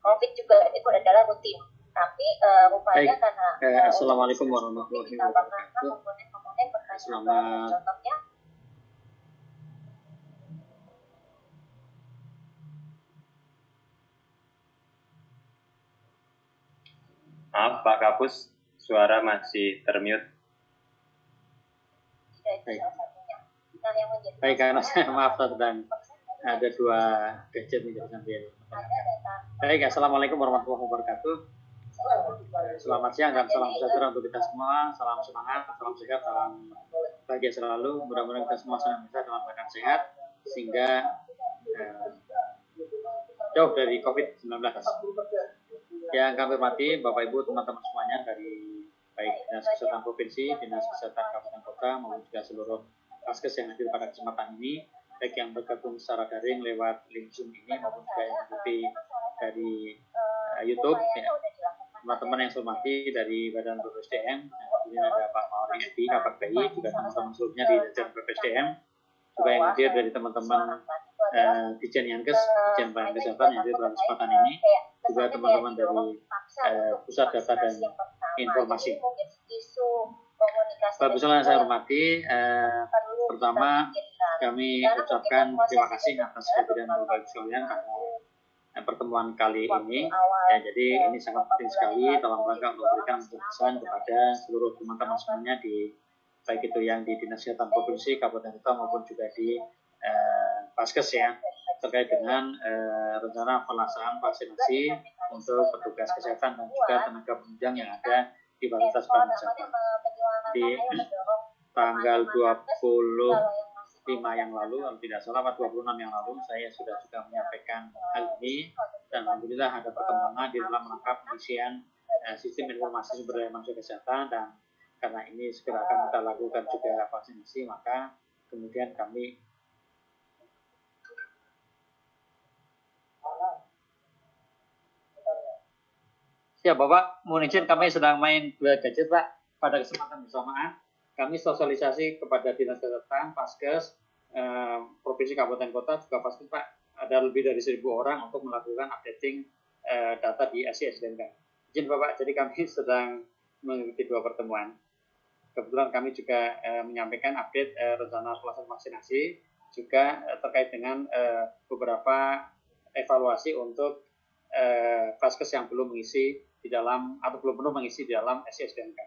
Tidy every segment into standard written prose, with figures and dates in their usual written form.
COVID juga itu adalah rutin. Tapi rupanya karena Assalamualaikum warahmatullahi wabarakatuh. Komponen Selamat contohnya Maaf Pak Kapus, suara masih termute. Baik, karena saya maaf sedang ada dua gadget nih sambil. Baik, assalamualaikum warahmatullahi wabarakatuh. Selamat siang dan salam sejahtera untuk kita semua. Salam semangat, salam sehat, salam bahagia selalu. Mudah-mudahan kita semua senantiasa dalam keadaan sehat sehingga jauh dari COVID-19. Yang kami hormati Bapak Ibu teman-teman semuanya dari baik Dinas Kesehatan Provinsi, Dinas Kesehatan Kabupaten Kota maupun juga seluruh Vaskes yang hadir pada kesempatan ini, baik yang bergabung secara daring lewat link Zoom ini maupun juga yang mengikuti dari YouTube. Ya. Teman-teman yang saya hormati dari Badan BPSDM, kemudian ada Pak Mauri Edi, Kapak PI, juga teman-teman seluruhnya di jajaran BPSDM, juga yang hadir dari teman-teman Dijen Yankes, Dijen Pelayanan Kesehatan yang hadir pada kesempatan ini, juga teman-teman dari Pusat Data dan Informasi. Bapak Ibu yang saya hormati, pertama kami ucapkan terima kasih atas kehadiran Bapak Ibu sekalian pada pertemuan kali ini. Ya, jadi ini sangat penting sekali dalam rangka untuk memberikan penjelasan kepada seluruh teman-teman semuanya di baik itu yang di Dinas Kesehatan Provinsi, Kabupaten Kota maupun juga di Vaskes ya, terkait dengan rencana pelaksanaan vaksinasi untuk petugas kesehatan dan juga tenaga penunjang yang ada di Fasilitas Pelayanan Kesehatan. Di tanggal 25 yang lalu, kalau tidak salah 26 yang lalu, saya sudah juga menyampaikan hal ini dan alhamdulillah ada perkembangan di dalam rangka pengisian sistem informasi sumber daya manusia kesehatan, dan karena ini segera akan kita lakukan juga vaksinasi, maka kemudian kami siap Bapak, mohon izin kami sedang main dua gadget Pak. Pada kesempatan bersamaan kami sosialisasi kepada Dinas Kesehatan, Vaskes, Provinsi Kabupaten Kota, juga Vaskes Pak, ada lebih dari 1.000 orang untuk melakukan updating data di SISDMK. Izin Bapak, jadi kami sedang mengikuti dua pertemuan. Kebetulan kami juga menyampaikan update rencana pelaksanaan vaksinasi, juga terkait dengan beberapa evaluasi untuk Vaskes yang belum mengisi di dalam atau belum penuh mengisi di dalam SISDMK.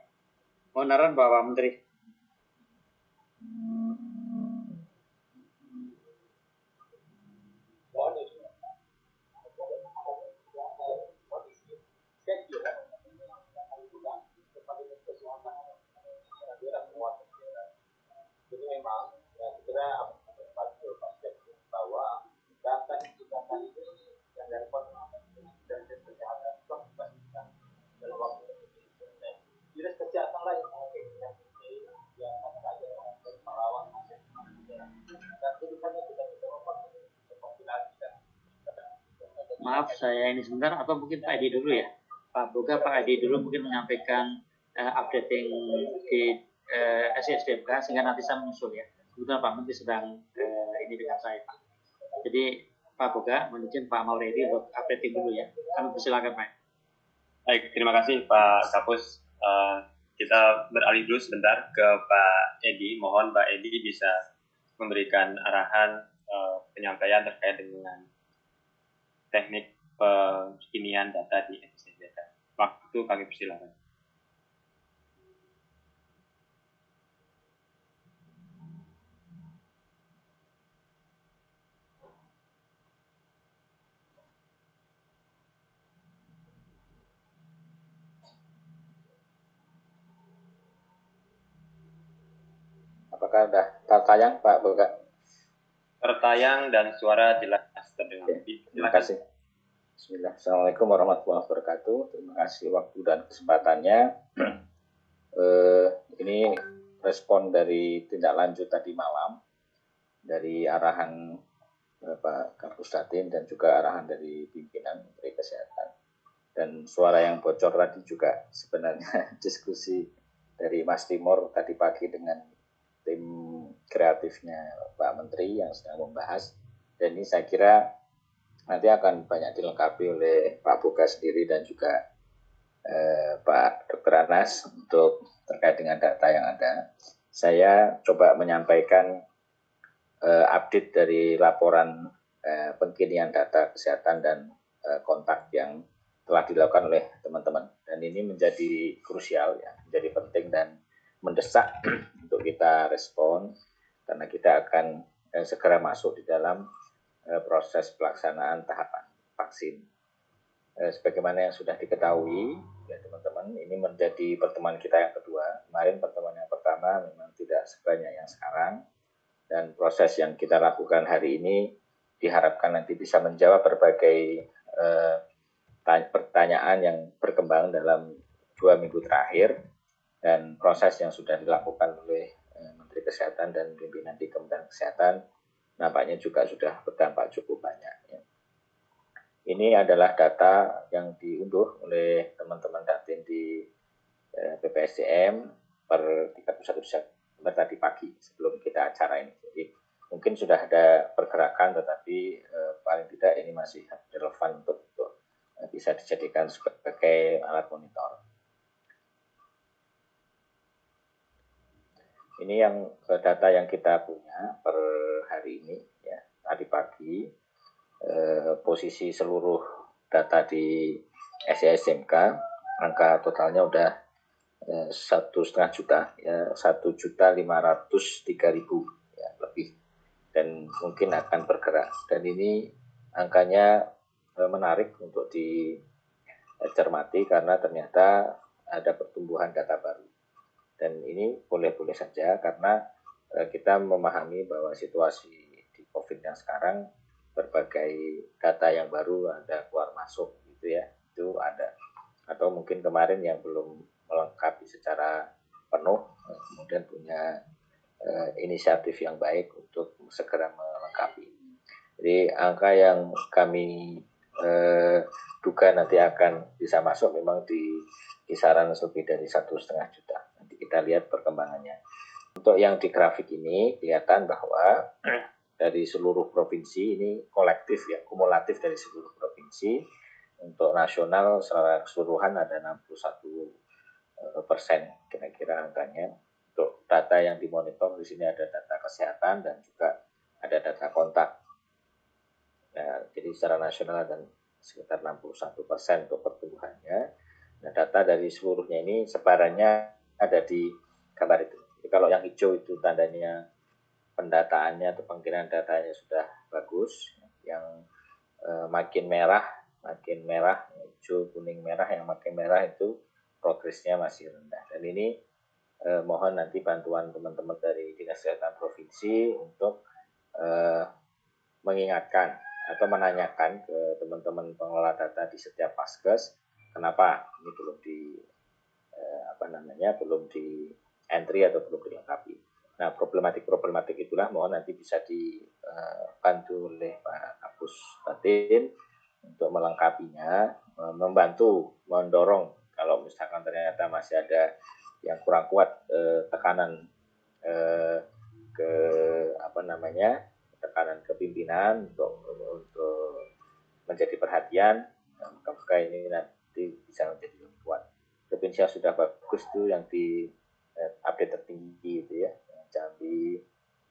Mohon arahan Bapak Menteri. Jadi memang segera bahwa data ini yang dari dari kesehatan dalam waktu dinas kesehatan lah yang merawat dan tulisannya tidak bisa mengkompilasi. Maaf saya ini sebentar, apa mungkin Pak Edi dulu ya? Pak Boga, Pak Edi dulu mungkin menyampaikan updating di SISDMK sehingga nanti saya menyusul ya. Kebetulan Pak Menteri sedang ini dengan saya Pak. Jadi Pak Boga, mohon izin Pak Mauredi untuk updating dulu ya. Kami persilakan Pak. Baik, terima kasih Pak Kapus. Kita beralih dulu sebentar ke Pak Edi. Mohon Pak Edi bisa memberikan arahan penyampaian terkait dengan teknik pengkinian data di SISDMK. Waktu kami persilakan. Apakah sudah tertayang Pak Boga? Tertayang dan suara jelas terdengar. Terima kasih. Bismillah. Assalamualaikum warahmatullahi wabarakatuh. Terima kasih waktu dan kesempatannya. Ini respon dari tindak lanjut tadi malam dari arahan Pak Kapus Datin dan juga arahan dari pimpinan Menteri Kesehatan. Dan suara yang bocor tadi juga sebenarnya diskusi dari Mas Timur tadi pagi dengan tim kreatifnya Pak Menteri yang sedang membahas. Dan ini saya kira nanti akan banyak dilengkapi oleh Pak Boga sendiri dan juga Pak Dr. Anas untuk terkait dengan data yang ada. Saya coba menyampaikan update dari laporan pengkinian data kesehatan dan kontak yang telah dilakukan oleh teman-teman. Dan ini menjadi krusial, ya, menjadi penting dan mendesak untuk kita respon, karena kita akan segera masuk di dalam proses pelaksanaan tahapan vaksin. Sebagaimana yang sudah diketahui, ya teman-teman, ini menjadi pertemuan kita yang kedua. Kemarin pertemuan yang pertama memang tidak sebanyak yang sekarang, dan proses yang kita lakukan hari ini diharapkan nanti bisa menjawab berbagai pertanyaan yang berkembang dalam 2 minggu terakhir, dan proses yang sudah dilakukan oleh Menteri Kesehatan dan pimpinan di Kementerian Kesehatan nampaknya juga sudah berdampak cukup banyak. Ya. Ini adalah data yang diunduh oleh teman-teman Datin di BPSDM per 31 Desember tadi pagi sebelum kita acara ini. Jadi mungkin sudah ada pergerakan, tetapi paling tidak ini masih relevan untuk bisa dijadikan sebagai alat monitor. Ini yang data yang kita punya per hari ini, ya, tadi pagi. Posisi seluruh data di SESMK, angka totalnya udah 1,5 juta, ya, 1.503.000 ya, lebih, dan mungkin akan bergerak. Dan ini angkanya menarik untuk dicermati karena ternyata ada pertumbuhan data baru. Dan ini boleh-boleh saja karena kita memahami bahwa situasi di COVID yang sekarang berbagai data yang baru ada keluar masuk gitu ya, itu ada, atau mungkin kemarin yang belum melengkapi secara penuh kemudian punya inisiatif yang baik untuk segera melengkapi. Jadi angka yang kami duga nanti akan bisa masuk memang di kisaran lebih dari 1,5 juta. Nanti kita lihat perkembangannya. Untuk yang di grafik ini kelihatan bahwa dari seluruh provinsi, ini kolektif ya, kumulatif dari seluruh provinsi. Untuk nasional secara keseluruhan ada 61% kira-kira angkanya. Untuk data yang dimonitor di sini ada data kesehatan dan juga ada data kontak. Nah, jadi secara nasional ada sekitar 61% untuk pertumbuhannya. Nah, data dari seluruhnya ini sebarannya ada di gambar itu. Jadi kalau yang hijau itu tandanya pendataannya atau pengkiriman datanya sudah bagus, yang makin merah, hijau, kuning, merah, yang makin merah itu progresnya masih rendah. Dan ini mohon nanti bantuan teman-teman dari Dinas Kesehatan Provinsi untuk mengingatkan atau menanyakan ke teman-teman pengelola data di setiap Paskes, kenapa ini belum belum di entry atau belum dilengkapi. Nah, problematik itulah mohon nanti bisa dibantu oleh Pak Kapus Datin untuk melengkapinya, membantu, mendorong kalau misalkan ternyata masih ada yang kurang kuat tekanan tekanan kepimpinan untuk menjadi perhatian, maka ini nanti bisa menjadi lebih kuat. Provinsi yang sudah bagus itu yang di update tertinggi itu ya, Jambi,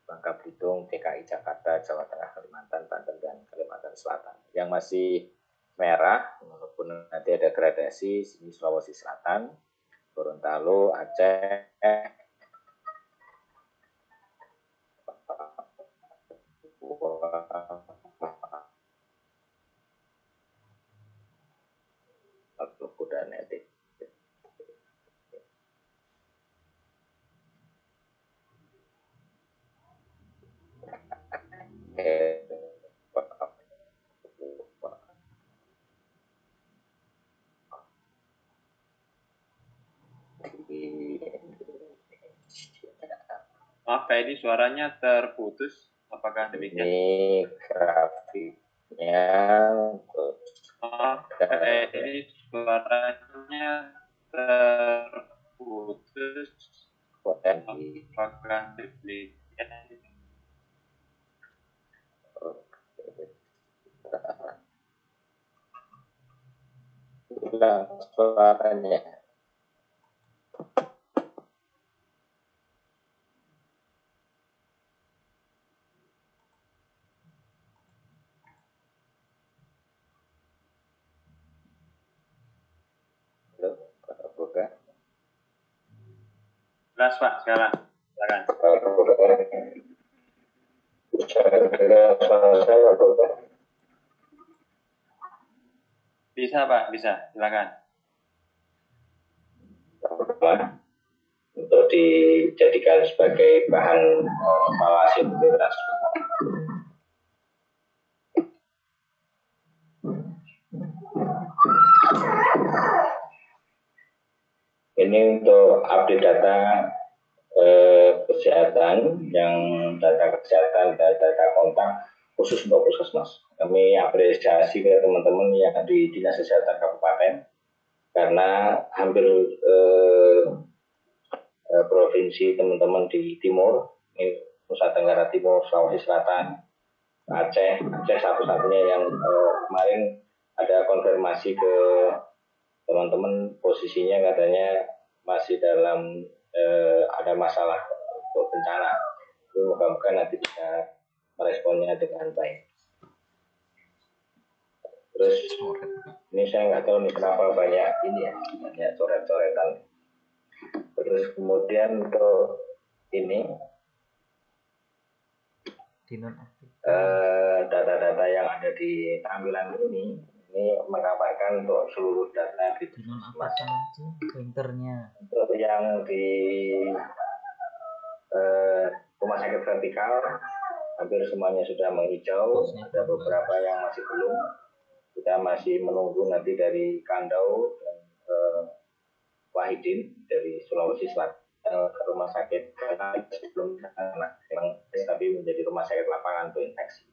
Bangka Belitung, DKI Jakarta, Jawa Tengah, Kalimantan, Banten, dan Kalimantan Selatan. Yang masih merah, walaupun nanti ada gradasi, sini Sulawesi Selatan, Gorontalo, Aceh, Maluku, dan NTB. Maaf Pak Edi, suaranya terputus. Apakah demikian? Ini grafiknya Maaf Pak Edi, suaranya terputus. Apakah demikian? hilang suaranya. Halo, Pak Boga. Jelas Pak, sekarang. Silakan. Pak Boga. Bisa dengar suara saya, Pak Boga? Bisa Pak, bisa. Silakan. Untuk dijadikan sebagai bahan evaluasi integritas. Ini untuk update data kesehatan, yang data kesehatan dan data kontak khusus untuk puskesmas. Kami apresiasi ke teman-teman yang di Dinas Kesehatan Kabupaten karena hampir provinsi teman-teman di timur, ini Nusa Tenggara Timur, Sulawesi Selatan, Aceh satu-satunya yang kemarin ada konfirmasi ke teman-teman posisinya katanya masih dalam ada masalah untuk bencana. Moga-moga nanti bisa meresponnya dengan baik. Terus ini saya nggak tahu nih kenapa banyak coret-coretan. Terus kemudian untuk ini data-data yang ada di tampilan ini menggambarkan untuk seluruh data di printernya. Untuk yang di rumah sakit vertikal hampir semuanya sudah menghijau, ada beberapa yang masih belum. Kita masih menunggu nanti dari Kandau dan Wahidin dari Sulawesi Selatan rumah sakit sebelum tapi menjadi rumah sakit lapangan untuk infeksi.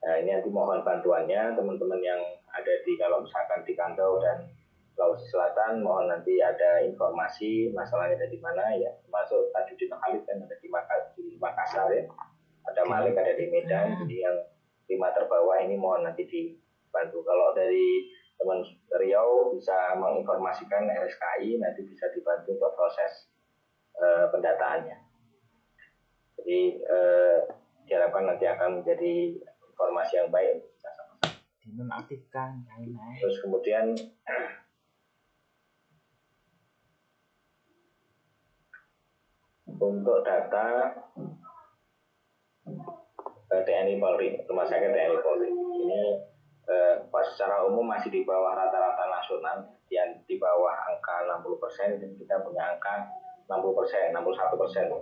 Nah, ini nanti mohon bantuannya teman-teman yang ada di, kalau misalkan di Kandau dan Sulawesi Selatan, mohon nanti ada informasi masalahnya ada di mana ya, termasuk Tajudin Khalid yang ada di Makassar ya, ada Malik ada di Medan, jadi yang 5 terbawah ini mohon nanti dibantu. Kalau dari teman Riau bisa menginformasikan RSKI, nanti bisa dibantu untuk proses pendataannya. Jadi diharapkan nanti akan menjadi informasi yang baik. Dinonaktifkan. Terus kemudian untuk data TNI Polri, rumah sakit TNI Polri ini secara umum masih di bawah rata-rata nasional, di bawah angka 60%, dan kita punya angka 60%, 61%.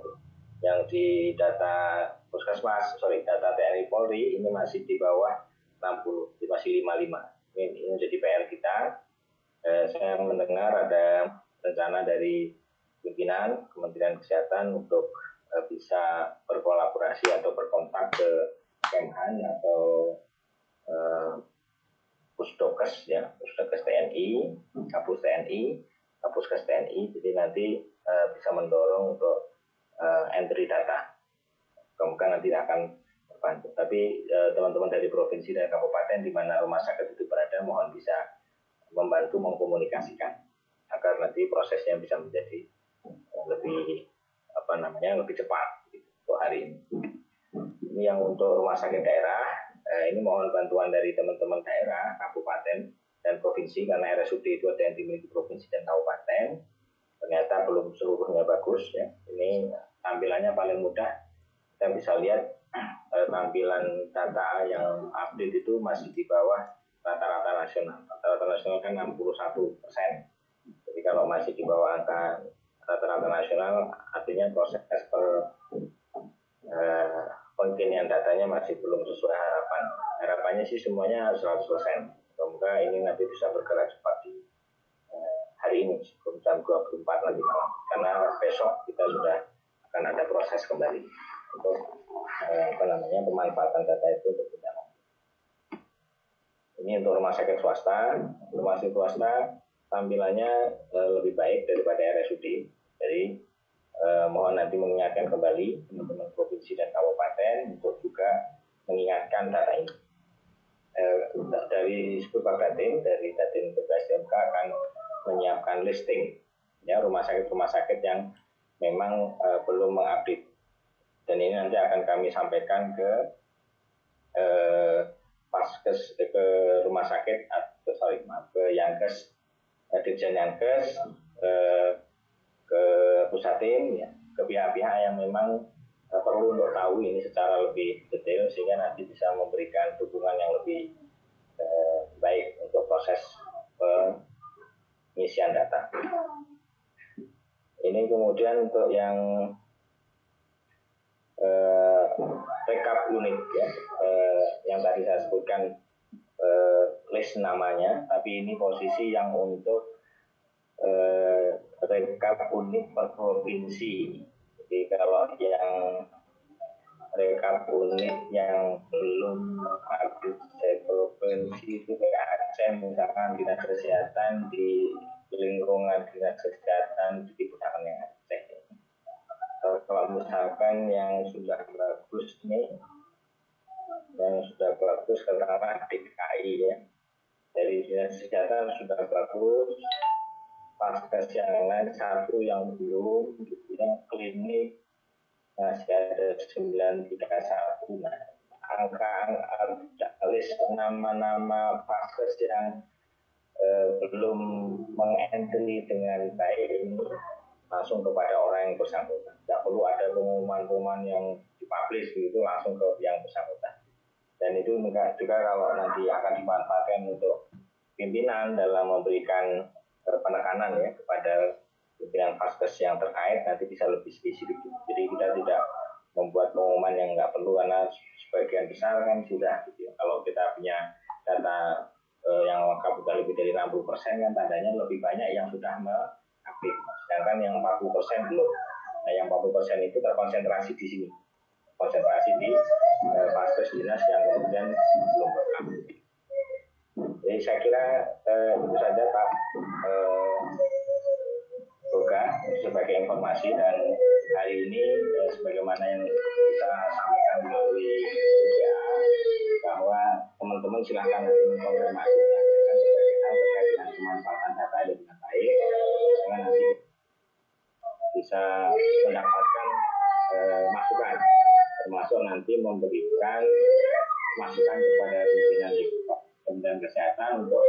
Yang di data puskesmas, data TNI Polri ini masih di bawah 60, masih 55. Ini menjadi PR kita. Saya mendengar ada rencana dari pimpinan Kementerian Kesehatan untuk bisa berkolaborasi atau berkontak ke Kemhan atau Pusdokes ya, Pusdokes TNI, Kapus TNI, Kapuskes TNI, jadi nanti bisa mendorong untuk entry data. Kemudian nanti akan terbantu. Tapi teman-teman dari provinsi dan kabupaten di mana rumah sakit itu berada, mohon bisa membantu mengkomunikasikan agar nanti prosesnya bisa menjadi lebih lebih cepat gitu, untuk hari ini. Ini yang untuk rumah sakit daerah. Ini mohon bantuan dari teman-teman daerah, kabupaten dan provinsi, karena RSUD itu ada yang dimiliki provinsi dan kabupaten. Ternyata belum seluruhnya bagus ya. Ini tampilannya paling mudah. Kita bisa lihat tampilan data yang update itu masih di bawah rata-rata nasional. Rata-rata nasional kan 61%. Jadi kalau masih di bawah angka rata-rata nasional, artinya proses pengkinian datanya masih belum sesuai harapan. Harapannya sih semuanya 100%. Semoga ini nanti bisa bergerak cepat di hari ini sebelum jam 24 nanti malam. Karena besok kita sudah akan ada proses kembali untuk pemanfaatan data itu untuk tindak lanjut. Ini untuk rumah sakit swasta. Rumah sakit swasta tampilannya lebih baik daripada RSUD. Jadi mohon nanti mengingatkan kembali teman-teman provinsi dan kabupaten untuk juga mengingatkan data ini. Dari Datin, dari Datin BPSDM juga akan menyiapkan listing ya rumah sakit yang memang belum mengupdate, dan ini nanti akan kami sampaikan ke Paskes, ke rumah sakit ke Yankes, Dirjen Yankes, ke Pusatin ya, ke pihak-pihak yang memang perlu untuk tahu ini secara lebih detail sehingga nanti bisa memberikan dukungan yang lebih baik untuk proses pengisian data. Ini kemudian untuk yang rekap unit ya, yang tadi saya sebutkan list namanya, tapi ini posisi yang untuk rekap unit per provinsi. Jadi kalau yang rekap unit yang belum update provinsi itu kayak Aceh misalkan dinas kesehatan di lingkungan dinas kesehatan di Kecamatan yang Aceh. Kalau misalkan yang sudah bagus nih, yang sudah bagus katakanlah DKI ya, dari dinas kesehatan sudah bagus, Paskes yang lain satu yang belum, yang klinik masih ada 931. Nah, angka list nama-nama Paskes yang belum mengentry dengan baik ini langsung kepada orang yang bersangkutan. Tidak perlu ada pengumuman-pengumuman yang dipublish gitu, langsung ke yang bersangkutan. Dan itu juga kalau nanti akan dimanfaatkan untuk pimpinan dalam memberikan penekanan ya kepada pimpinan Paskes yang terkait, nanti bisa lebih spesifik. Jadi kita tidak membuat pengumuman yang nggak perlu karena sebagian besar kan sudah gitu. Kalau kita punya data yang lengkap sudah lebih dari 60% kan tandanya lebih banyak yang sudah aktif, sedangkan yang 40% belum. Nah, yang 40% itu terkonsentrasi di sini, konsentrasi di Paskes dinas yang kemudian belum aktif. Jadi saya kira itu saja Pak Boga sebagai informasi, dan hari ini sebagaimana yang kita sampaikan melalui WA bahwa teman-teman silakan nanti mengkonfirmasi menanyakan berbagai hal terkait dengan pemanfaatan data ini dengan baik, sehingga nanti bisa mendapatkan masukan, termasuk nanti memberikan masukan kepada pimpinan di Kementerian Kesehatan untuk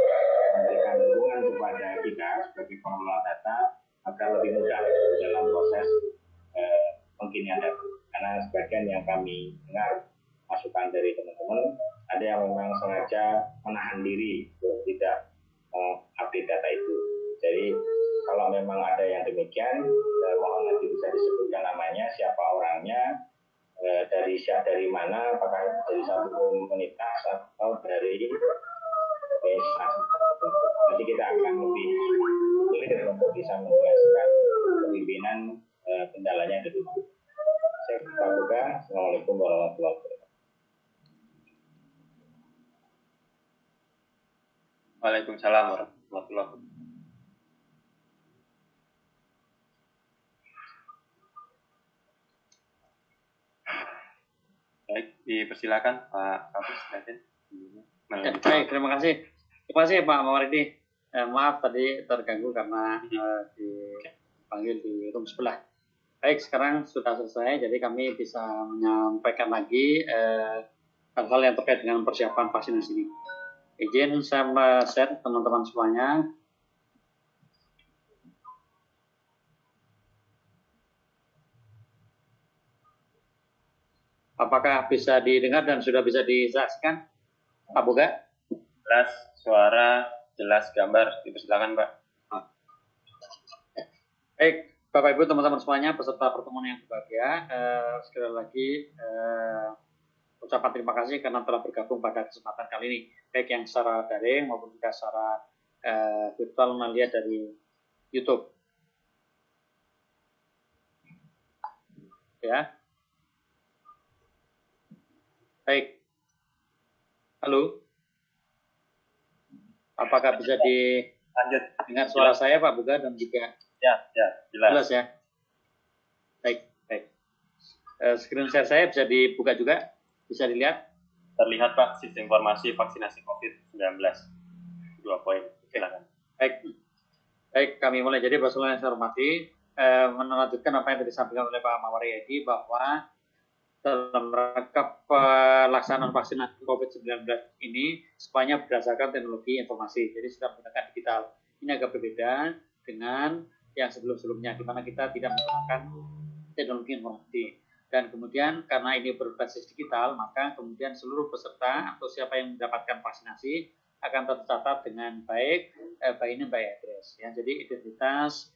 memberikan dukungan kepada kita sebagai pengelola data agar lebih mudah dalam proses pengkinian data. Karena sebagian yang kami dengar masukan dari teman-teman, ada yang memang sengaja menahan diri untuk tidak update data itu. Jadi kalau memang ada yang demikian, mohon nanti bisa disebutkan namanya, siapa orangnya, dari mana, apakah dari satu komunitas atau dari desa. Nanti kita akan lebih clear untuk bisa menjelaskan kepimpinan kendalanya dari mana. Saya Pak Boga, Assalamualaikum warahmatullahi wabarakatuh. Waalaikumsalam warahmatullahi wabarakatuh. Baik, dipersilakan Pak Kapus Datin. Baik, terima kasih. Terima kasih Pak Mawardi. Maaf tadi terganggu karena dipanggil di room sebelah. Baik, sekarang sudah selesai, jadi kami bisa menyampaikan lagi hal-hal yang terkait dengan persiapan vaksinasi ini. Izin saya share teman-teman semuanya. Apakah bisa didengar dan sudah bisa disaksikan, Pak Boga? Jelas suara, jelas gambar. Dipersilakan, Pak. Baik, Bapak Ibu teman-teman semuanya peserta pertemuan yang berbahagia, sekali lagi ucapan terima kasih karena telah bergabung pada kesempatan kali ini, baik yang secara daring maupun juga secara virtual melihat dari YouTube. Ya. Baik. Halo. Apakah bisa didengar suara saya Pak Boga dan juga Ya, jelas. Jelas ya. Baik. Screen share saya bisa dibuka juga, bisa dilihat. Terlihat Pak, sistem informasi vaksinasi COVID-19. 2 poin. Silakan. Baik. Baik, kami mulai. Jadi Bapak yang saya hormati, melanjutkan apa yang tadi disampaikan oleh Pak Mawariyadi bahwa dalam rangka pelaksanaan vaksinasi COVID-19 ini semuanya berdasarkan teknologi informasi. Jadi sudah menggunakan digital. Ini agak berbeda dengan yang sebelum-sebelumnya, di mana kita tidak menggunakan teknologi informasi. Dan kemudian karena ini berbasis digital, maka kemudian seluruh peserta atau siapa yang mendapatkan vaksinasi akan tercatat dengan baik by name by address. Ya. Jadi identitas,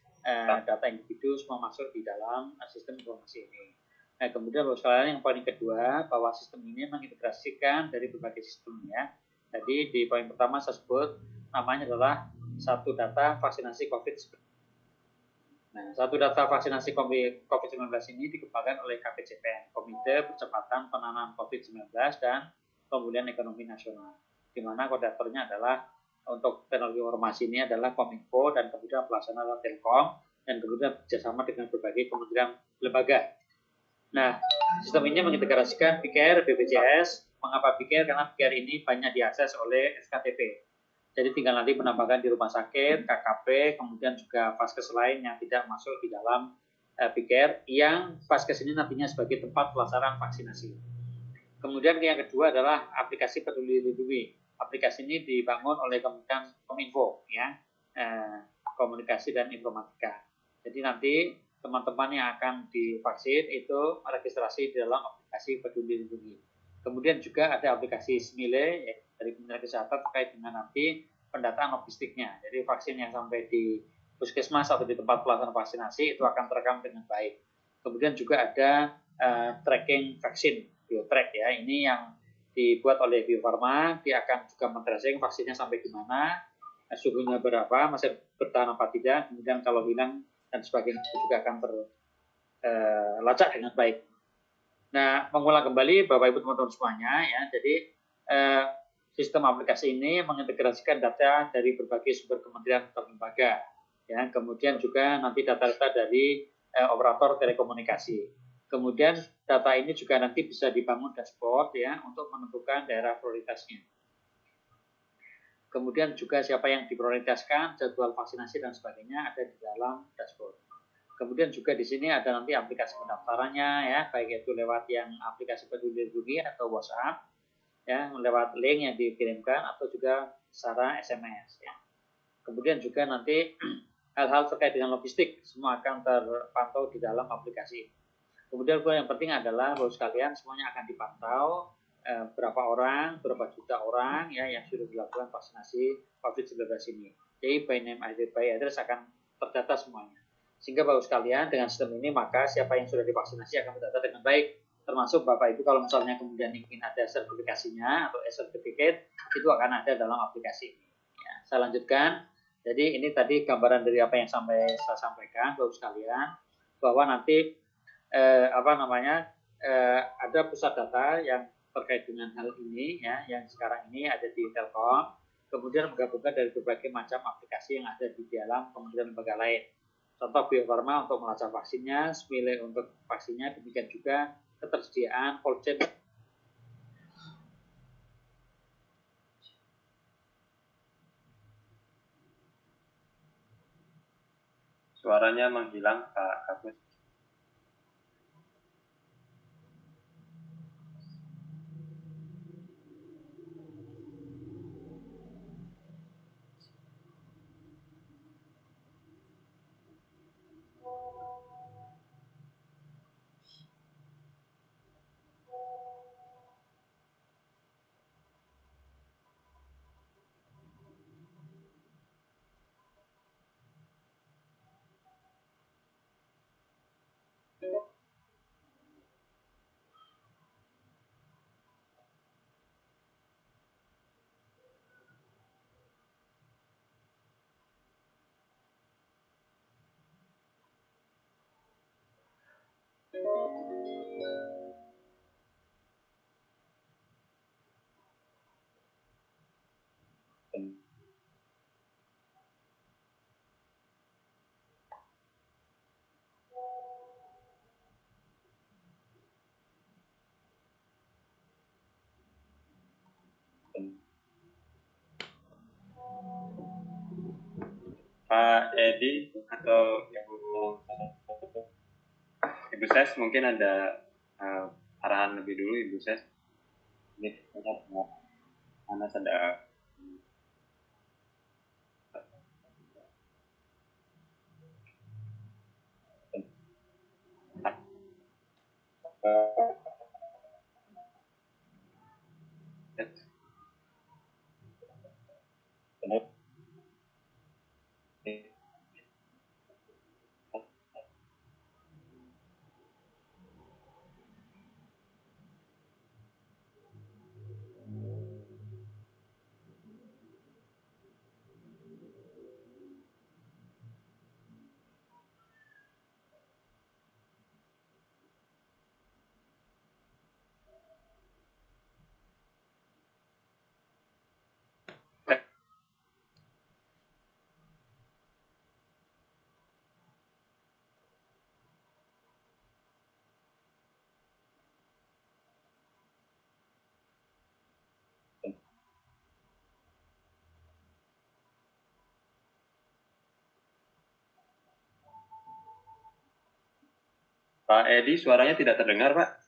data individu semua masuk di dalam sistem informasi ini. Nah, kemudian Bapak sekalian yang poin kedua, bahwa sistem ini mengintegrasikan dari berbagai sistem ya. Jadi di poin pertama saya sebut namanya adalah satu data vaksinasi COVID-19. Nah, satu data vaksinasi COVID-19 ini dikembangkan oleh KPCPN, Komite Percepatan Penanganan COVID-19 dan Pemulihan Ekonomi Nasional, di mana koordinatornya adalah untuk teknologi informasi ini adalah Kominfo dan kemudian pelaksana adalah Telkom dan kemudian bekerjasama dengan berbagai kementerian lembaga. Nah, sistem ini mengintegrasikan PCARE, BPJS. Mengapa PCARE? Karena PCARE ini banyak diakses oleh SKTP. Jadi tinggal nanti menambahkan di rumah sakit, KKP, kemudian juga vaskes lain yang tidak masuk di dalam PCARE, yang vaskes ini nantinya sebagai tempat pelaksanaan vaksinasi. Kemudian yang kedua adalah aplikasi Peduli Lindungi. Aplikasi ini dibangun oleh Kementerian Kominfo, ya, komunikasi dan informatika. Jadi nanti teman-teman yang akan divaksin itu registrasi di dalam aplikasi Peduli Lindungi. Kemudian juga ada aplikasi Smile ya, dari Kementerian Kesehatan terkait dengan nanti pendataan logistiknya. Jadi vaksin yang sampai di puskesmas atau di tempat pelaksanaan vaksinasi itu akan terekam dengan baik. Kemudian juga ada tracking vaksin, BioTrack ya. Ini yang dibuat oleh Bio Farma, dia akan juga men-tracing vaksinnya sampai di mana, suhunya berapa, masih bertahan apa tidak, kemudian kalau hilang dan sebagainya itu juga akan terlacak dengan baik. Nah, mengulang kembali Bapak Ibu teman-teman semuanya ya. Jadi sistem aplikasi ini mengintegrasikan data dari berbagai sumber kementerian atau lembaga. Ya, kemudian juga nanti data-data dari operator telekomunikasi. Kemudian data ini juga nanti bisa dibangun dashboard ya untuk menentukan daerah prioritasnya. Kemudian juga siapa yang diprioritaskan, jadwal vaksinasi dan sebagainya ada di dalam dashboard. Kemudian juga di sini ada nanti aplikasi pendaftarannya ya, baik itu lewat yang aplikasi Peduli Lindungi atau WhatsApp, ya, lewat link yang dikirimkan atau juga secara SMS. Ya. Kemudian juga nanti hal-hal terkait dengan logistik semua akan terpantau di dalam aplikasi. Kemudian yang penting adalah bahwa sekalian semuanya akan dipantau. Berapa orang, berapa juta orang ya yang sudah dilakukan vaksinasi COVID-19 ini. Jadi by name by address akan terdata semuanya. Sehingga Bapak sekalian dengan sistem ini maka siapa yang sudah divaksinasi akan terdata dengan baik. Termasuk Bapak Ibu kalau misalnya kemudian ingin ada sertifikasinya atau e-certificate itu akan ada dalam aplikasi ini. Ya, saya lanjutkan. Jadi ini tadi gambaran dari apa yang saya sampaikan Bapak sekalian bahwa nanti ada pusat data yang terkait dengan hal ini ya, yang sekarang ini ada di Telkom, kemudian menggabungkan dari berbagai macam aplikasi yang ada di dalam kementerian lembaga lain. Contoh Bio Farma untuk melacak vaksinnya, Smile untuk vaksinnya, demikian juga ketersediaan cold chain. Suaranya menghilang Pak Kapus. Pak Edi atau Ibu Ses mungkin ada arahan lebih dulu Ibu Ses. Ini mana ada Pak Edi, suaranya tidak terdengar, Pak.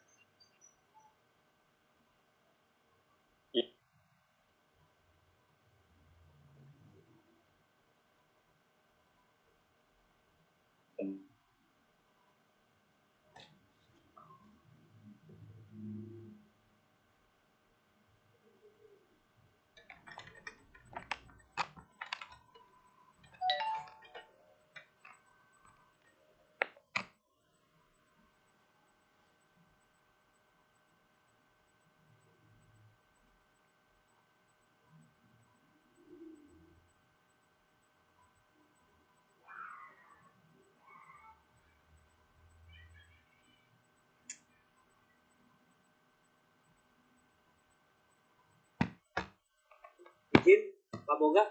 Izin, Pak Boga,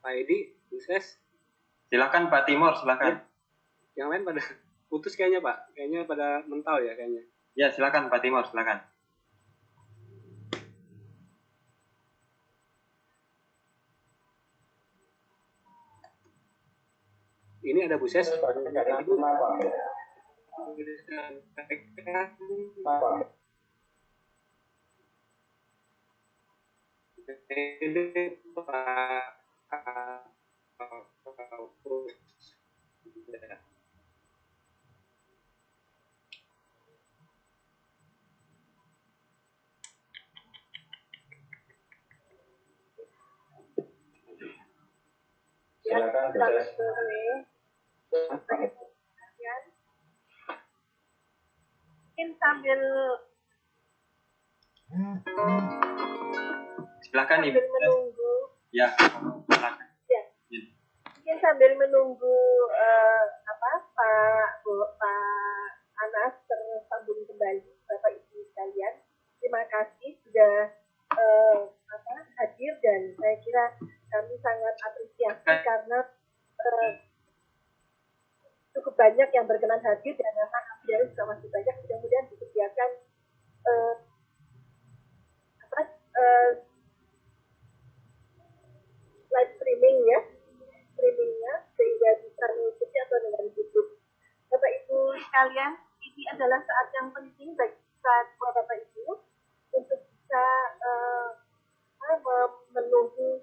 Pak Edi, Bu Ses. Silakan Pak Timur, silakan. Yang lain pada putus kayaknya Pak, kayaknya pada mental ya kayaknya. Ya silakan Pak Timur, silakan. Ini ada Bu Ses. Silakan, mungkin sambil Silakan Ibu. menunggu. Ya, silakan. Ya. Mungkin sambil menunggu Pak Anas tersambung kembali, Bapak Ibu sekalian. Terima kasih sudah hadir, dan saya kira kami sangat apresiasi karena cukup banyak yang berkenan hadir, dan anak juga masih banyak. Mudah-mudahan disediakan live streamingnya sehingga bisa mengikuti atau dengan YouTube. Bapak Ibu sekalian, ini adalah saat yang penting bagi kita semua Bapak Ibu untuk bisa memenuhi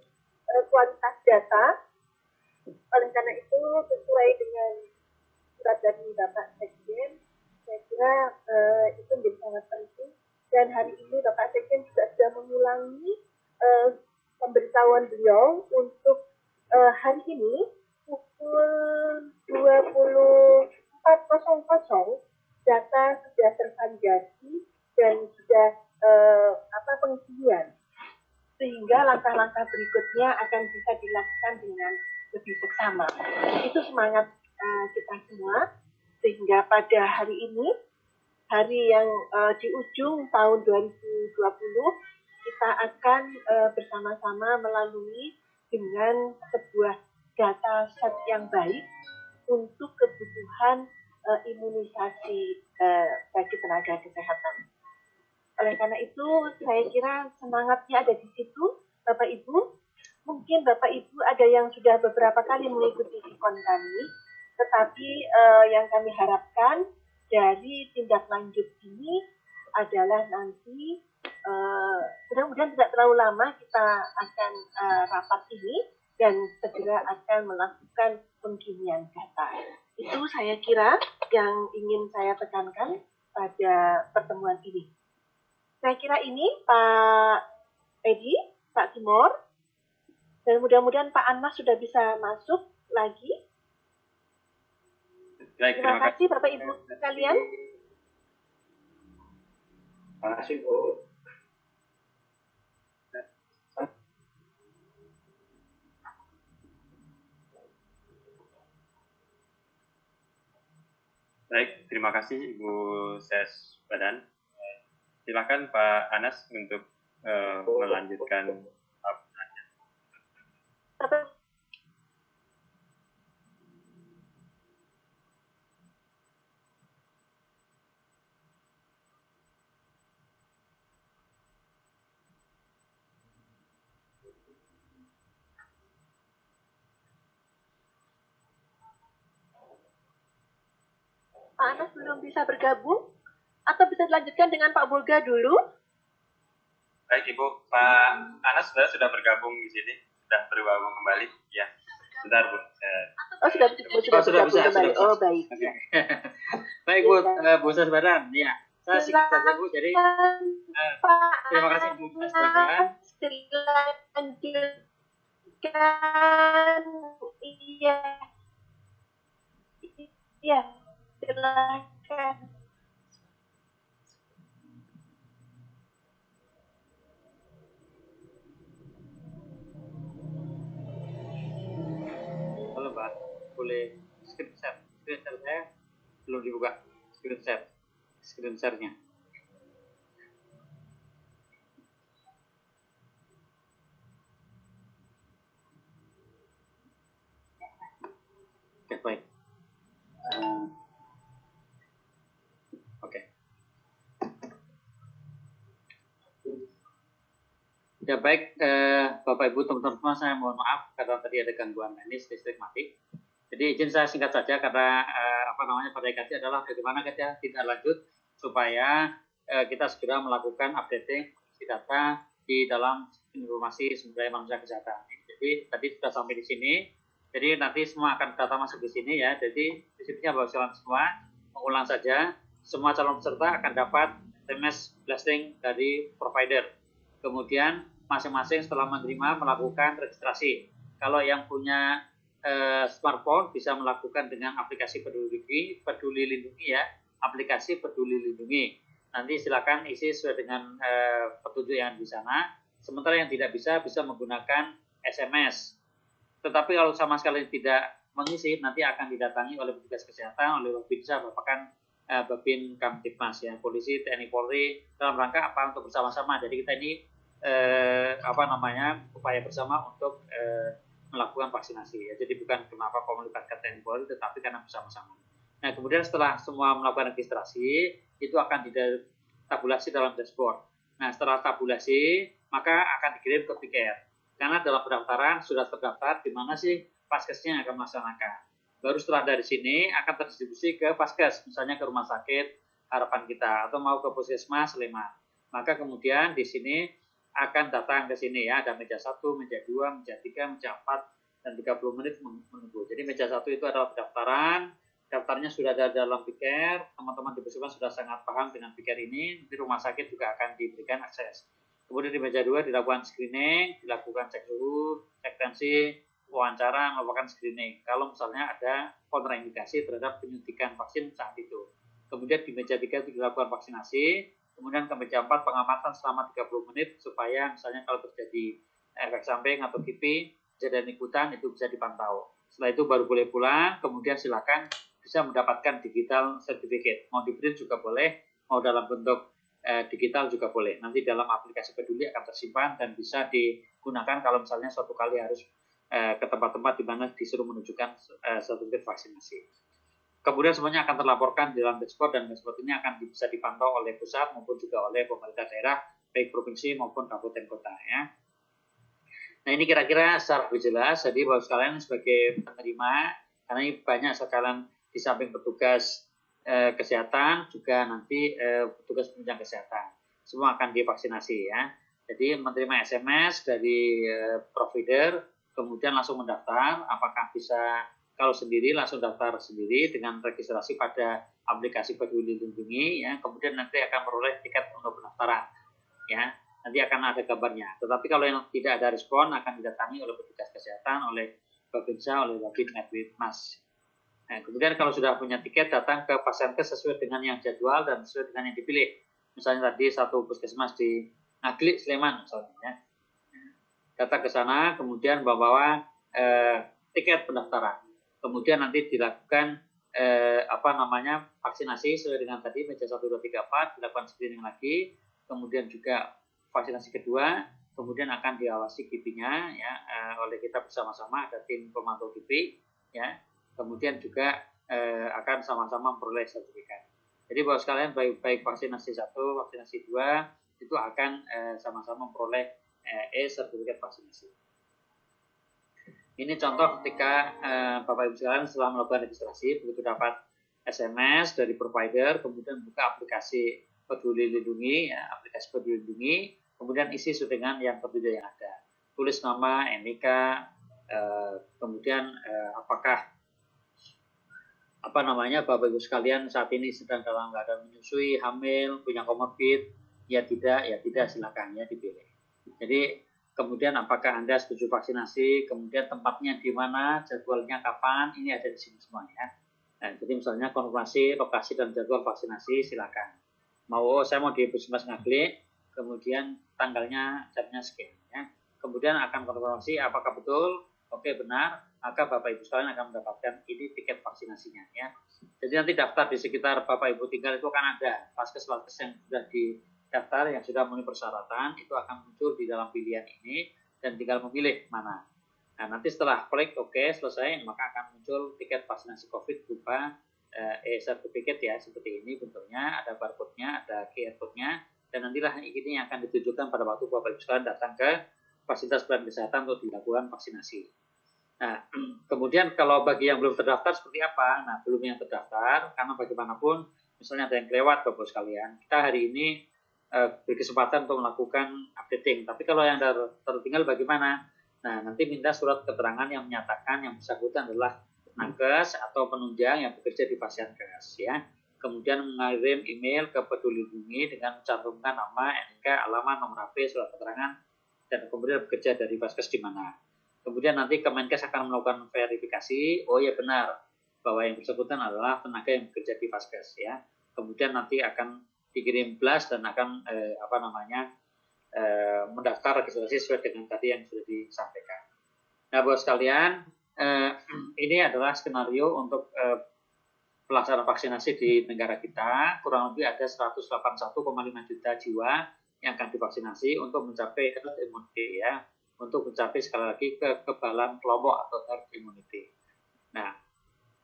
kualitas data. Oleh karena itu, sesuai dengan surat dari Bapak Sekjen, saya kira itu menjadi sangat penting. Dan hari ini Bapak Sekjen juga sudah mengulangi pemberitahuan beliau untuk hari ini pukul 24.00 data sudah tervalidasi dan sudah pengisian, sehingga langkah-langkah berikutnya akan bisa dilakukan dengan lebih seksama. Itu semangat kita semua, sehingga pada hari ini, hari yang di ujung tahun 2020, kita akan bersama-sama melalui dengan sebuah data set yang baik untuk kebutuhan imunisasi bagi tenaga kesehatan. Oleh karena itu, saya kira semangatnya ada di situ, Bapak Ibu, mungkin Bapak Ibu ada yang sudah beberapa kali mengikuti ikon kami, tetapi yang kami harapkan dari tindak lanjut ini adalah nanti mudah-mudahan tidak terlalu lama kita akan rapat ini dan segera akan melakukan pengkinian data. Itu saya kira yang ingin saya tekankan pada pertemuan ini. Saya kira ini Pak Edi, Pak Timur, dan mudah-mudahan Pak Anas sudah bisa masuk lagi. Baik, Terima kasih Bapak Ibu sekalian. Terima kasih Bu. Baik, terima kasih Ibu Ses Badan. Silakan Pak Anas untuk melanjutkan. Pak Anas belum bisa bergabung, atau bisa dilanjutkan dengan Pak Bulga dulu? Baik Ibu, Pak Anas sudah bergabung di sini, sudah bergabung kembali. Ya, bentar Bu. Sudah bergabung kembali. Sudah. Oh baik. Okay. Baik Bu, Bu Ses Badan. Ya, saya singkat saja Bu. Jadi terima kasih Bu Ses Badan. Silakan. Iya, silakan. Halo Pak, boleh screen share saya belum dibuka screen share-nya. Oke, baik. Oke. Ya baik, Bapak Ibu teman-teman semua, saya mohon maaf karena tadi ada gangguan teknis listrik mati. Jadi izin saya singkat saja karena pada IKT adalah bagaimana kita tindak lanjut supaya kita segera melakukan updating data di dalam informasi sumber daya manusia kesehatan. Jadi tadi sudah sampai di sini. Jadi nanti semua akan data masuk di sini ya. Jadi prinsipnya bahwa calon semua mengulang saja, semua calon peserta akan dapat SMS blasting dari provider. Kemudian masing-masing setelah menerima melakukan registrasi. Kalau yang punya smartphone bisa melakukan dengan aplikasi Peduli Lindungi ya, aplikasi Peduli Lindungi. Nanti silakan isi sesuai dengan petunjuk yang di sana. Sementara yang tidak bisa menggunakan SMS. Tetapi kalau sama sekali tidak mengisi, nanti akan didatangi oleh petugas kesehatan, oleh Babinsa, bahkan Babin Kamtibmas ya, polisi, TNI, Polri dalam rangka apa untuk bersama-sama. Jadi kita ini upaya bersama untuk melakukan vaksinasi ya. Jadi bukan kenapa komunitas TNI Polri, tetapi karena bersama-sama. Nah kemudian setelah semua melakukan registrasi itu akan ditabulasi dalam dashboard. Nah setelah tabulasi maka akan dikirim ke PKR. Karena dalam pendaftaran sudah terdaftar di mana sih paskesnya yang akan melaksanakan. Baru setelah dari sini akan terdistribusi ke paskes, misalnya ke rumah sakit harapan kita atau mau ke puskesmas Sleman. Maka kemudian di sini akan datang ke sini ya, ada meja 1, meja 2, meja 3, meja 4 dan 30 menit menunggu. Jadi meja 1 itu adalah pendaftaran, daftarnya sudah ada dalam PKR, teman-teman di puskesmas sudah sangat paham dengan PKR ini, di rumah sakit juga akan diberikan akses. Kemudian di meja 2 dilakukan screening, dilakukan cek suhu, cek tensi, wawancara, melakukan screening. Kalau misalnya ada kontraindikasi terhadap penyuntikan vaksin saat itu. Kemudian di meja 3 itu dilakukan vaksinasi, kemudian ke meja 4 pengamatan selama 30 menit supaya misalnya kalau terjadi efek samping atau kipi, kejadian ikutan itu bisa dipantau. Setelah itu baru boleh pulang, kemudian silakan bisa mendapatkan digital certificate. Mau di print juga boleh, mau dalam bentuk digital juga boleh. Nanti dalam aplikasi Peduli akan tersimpan dan bisa digunakan kalau misalnya suatu kali harus ke tempat-tempat di mana disuruh menunjukkan sertifikat vaksinasi. Kemudian semuanya akan terlaporkan di dalam dashboard dan dashboard ini akan bisa dipantau oleh pusat maupun juga oleh pemerintah daerah, baik provinsi maupun kabupaten kota ya. Nah ini kira-kira secara lebih jelas, jadi Bapak sekalian sebagai penerima, karena ini banyak sekalian di samping petugas kesehatan, juga nanti petugas penunjang kesehatan. Semua akan divaksinasi ya. Jadi menerima SMS dari provider, kemudian langsung mendaftar, apakah bisa kalau sendiri langsung daftar sendiri dengan registrasi pada aplikasi Peduli Lindungi, ya. Kemudian nanti akan memperoleh tiket untuk pendaftaran, ya. Nanti akan ada gambarnya. Tetapi kalau yang tidak ada respon akan didatangi oleh petugas kesehatan, oleh Babinsa, oleh Babin Mas. Nah, kemudian kalau sudah punya tiket datang ke Pasienkes sesuai dengan yang jadwal dan sesuai dengan yang dipilih. Misalnya tadi satu puskesmas di Ngaglik, Sleman misalnya. Ya. Datang ke sana, kemudian bawa tiket pendaftaran. Kemudian nanti dilakukan vaksinasi sesuai dengan tadi meja 1, 2, 3, 4, dilakukan screening lagi, kemudian juga vaksinasi kedua, kemudian akan diawasi KIPI-nya ya oleh kita bersama-sama, ada tim pemantau KIPI ya. Kemudian juga akan sama-sama memperoleh sertifikat. Jadi Bapak sekalian baik vaksinasi 1, vaksinasi 2 itu akan sama-sama memperoleh sertifikat vaksinasi. Ini contoh ketika Bapak Ibu sekalian setelah melakukan registrasi, begitu dapat SMS dari provider, kemudian buka aplikasi Peduli Lindungi, ya, aplikasi Peduli Lindungi, kemudian isi sesuai dengan yang tertulis yang ada. Tulis nama, NIK, kemudian apakah Bapak Ibu sekalian saat ini sedang dalam keadaan menyusui, hamil, punya komorbid, ya tidak silakan ya dipilih. Jadi kemudian apakah Anda setuju vaksinasi, kemudian tempatnya di mana, jadwalnya kapan, ini ada di sini semuanya. Nah, jadi misalnya konfirmasi lokasi dan jadwal vaksinasi silakan. Saya mau di Puskesmas Ngaglik, kemudian tanggalnya, jamnya sekian ya. Kemudian akan konfirmasi apakah betul, oke benar, maka Bapak Ibu sekalian akan mendapatkan ini tiket vaksinasinya ya. Jadi nanti daftar di sekitar Bapak Ibu tinggal itu akan ada vaskes-vaskes yang sudah daftar, yang sudah memenuhi persyaratan, itu akan muncul di dalam pilihan ini dan tinggal memilih mana. Nah, nanti setelah klik OK selesai, maka akan muncul tiket vaksinasi COVID berupa sertifikat ya, seperti ini bentuknya, ada barcode-nya, ada QR code-nya, dan nantilah ini yang akan ditujukan pada waktu Bapak Ibu sekalian datang ke fasilitas pelayanan kesehatan untuk dilakukan vaksinasi. Nah, kemudian kalau bagi yang belum terdaftar seperti apa? Nah, belum yang terdaftar, karena bagaimanapun, misalnya ada yang kelewat Bapak Ibu sekalian, kita hari ini berkesempatan untuk melakukan updating. Tapi kalau yang tertinggal bagaimana? Nah, nanti minta surat keterangan yang menyatakan yang bersangkutan adalah nakes atau penunjang yang bekerja di Pasienkes ya. Kemudian mengirim email ke Peduli Lindungi dengan mencantumkan nama, NIK, alamat, nomor HP, surat keterangan, dan kemudian bekerja dari Vaskes di mana. Kemudian nanti Kemenkes akan melakukan verifikasi, oh ya benar bahwa yang bersangkutan adalah tenaga yang bekerja di Vaskes ya. Kemudian nanti akan dikirim blast dan akan mendaftar registrasi sesuai dengan tadi yang sudah disampaikan. Nah, Bapak sekalian, ini adalah skenario untuk pelaksanaan vaksinasi di negara kita. Kurang lebih ada 181,5 juta jiwa yang akan divaksinasi untuk mencapai herd immunity ya, untuk mencapai sekali lagi kekebalan kelompok atau herd immunity. Nah,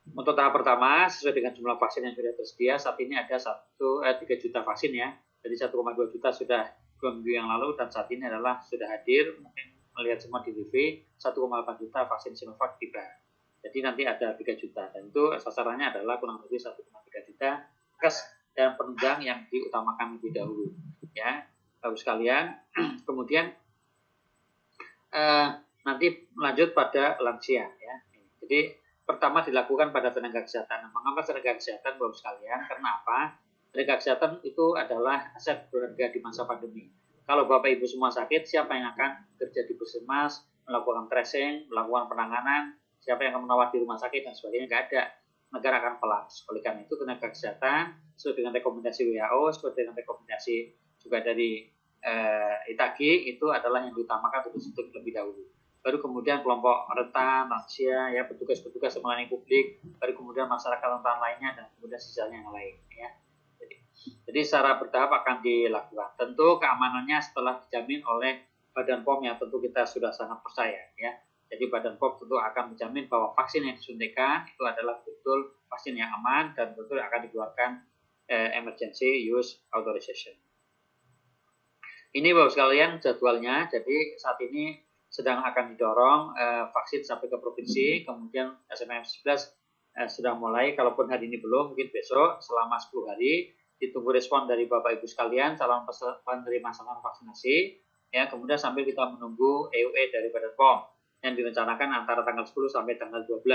untuk tahap pertama, sesuai dengan jumlah vaksin yang sudah tersedia, saat ini ada 3 juta vaksin ya. Jadi 1,2 juta sudah 2 minggu yang lalu, dan saat ini adalah sudah hadir, mungkin melihat semua di TV, 1,8 juta vaksin Sinovac tiba. Jadi nanti ada 3 juta, dan itu sasarannya adalah kurang lebih 1,3 juta nakes dan penunjang yang diutamakan lebih dahulu. Ya, Bapak sekalian, kemudian nanti lanjut pada lansia ya. Jadi pertama dilakukan pada tenaga kesehatan. Mengapa tenaga kesehatan Bapak sekalian? Karena apa? Tenaga kesehatan itu adalah aset berharga di masa pandemi. Kalau Bapak Ibu semua sakit, siapa yang akan bekerja di puskesmas, melakukan tracing, melakukan penanganan, siapa yang akan merawat di rumah sakit dan sebagainya? Nggak ada. Negara akan kolaps. Oleh karena itu tenaga kesehatan sesuai dengan rekomendasi WHO, sesuai dengan rekomendasi juga dari ITAGI, itu adalah yang diutamakan untuk lebih dahulu. Baru kemudian kelompok rentan, lansia, ya petugas-petugas melayani publik, baru kemudian masyarakat rentan lainnya, dan kemudian sisanya yang lain. Ya. Jadi secara bertahap akan dilakukan. Tentu keamanannya setelah dijamin oleh Badan POM yang tentu kita sudah sangat percaya. Ya. Jadi Badan POM tentu akan menjamin bahwa vaksin yang disuntikan itu adalah betul vaksin yang aman dan betul akan dikeluarkan emergency use authorization. Ini Bapak sekalian jadwalnya. Jadi saat ini sedang akan didorong vaksin sampai ke provinsi, kemudian SMF 11 sudah mulai, kalaupun hari ini belum, mungkin besok selama 10 hari, ditunggu respon dari Bapak Ibu sekalian, calon penerima sasaran vaksinasi, ya, kemudian sambil kita menunggu EUE dari Badan POM yang direncanakan antara tanggal 10 sampai tanggal 12.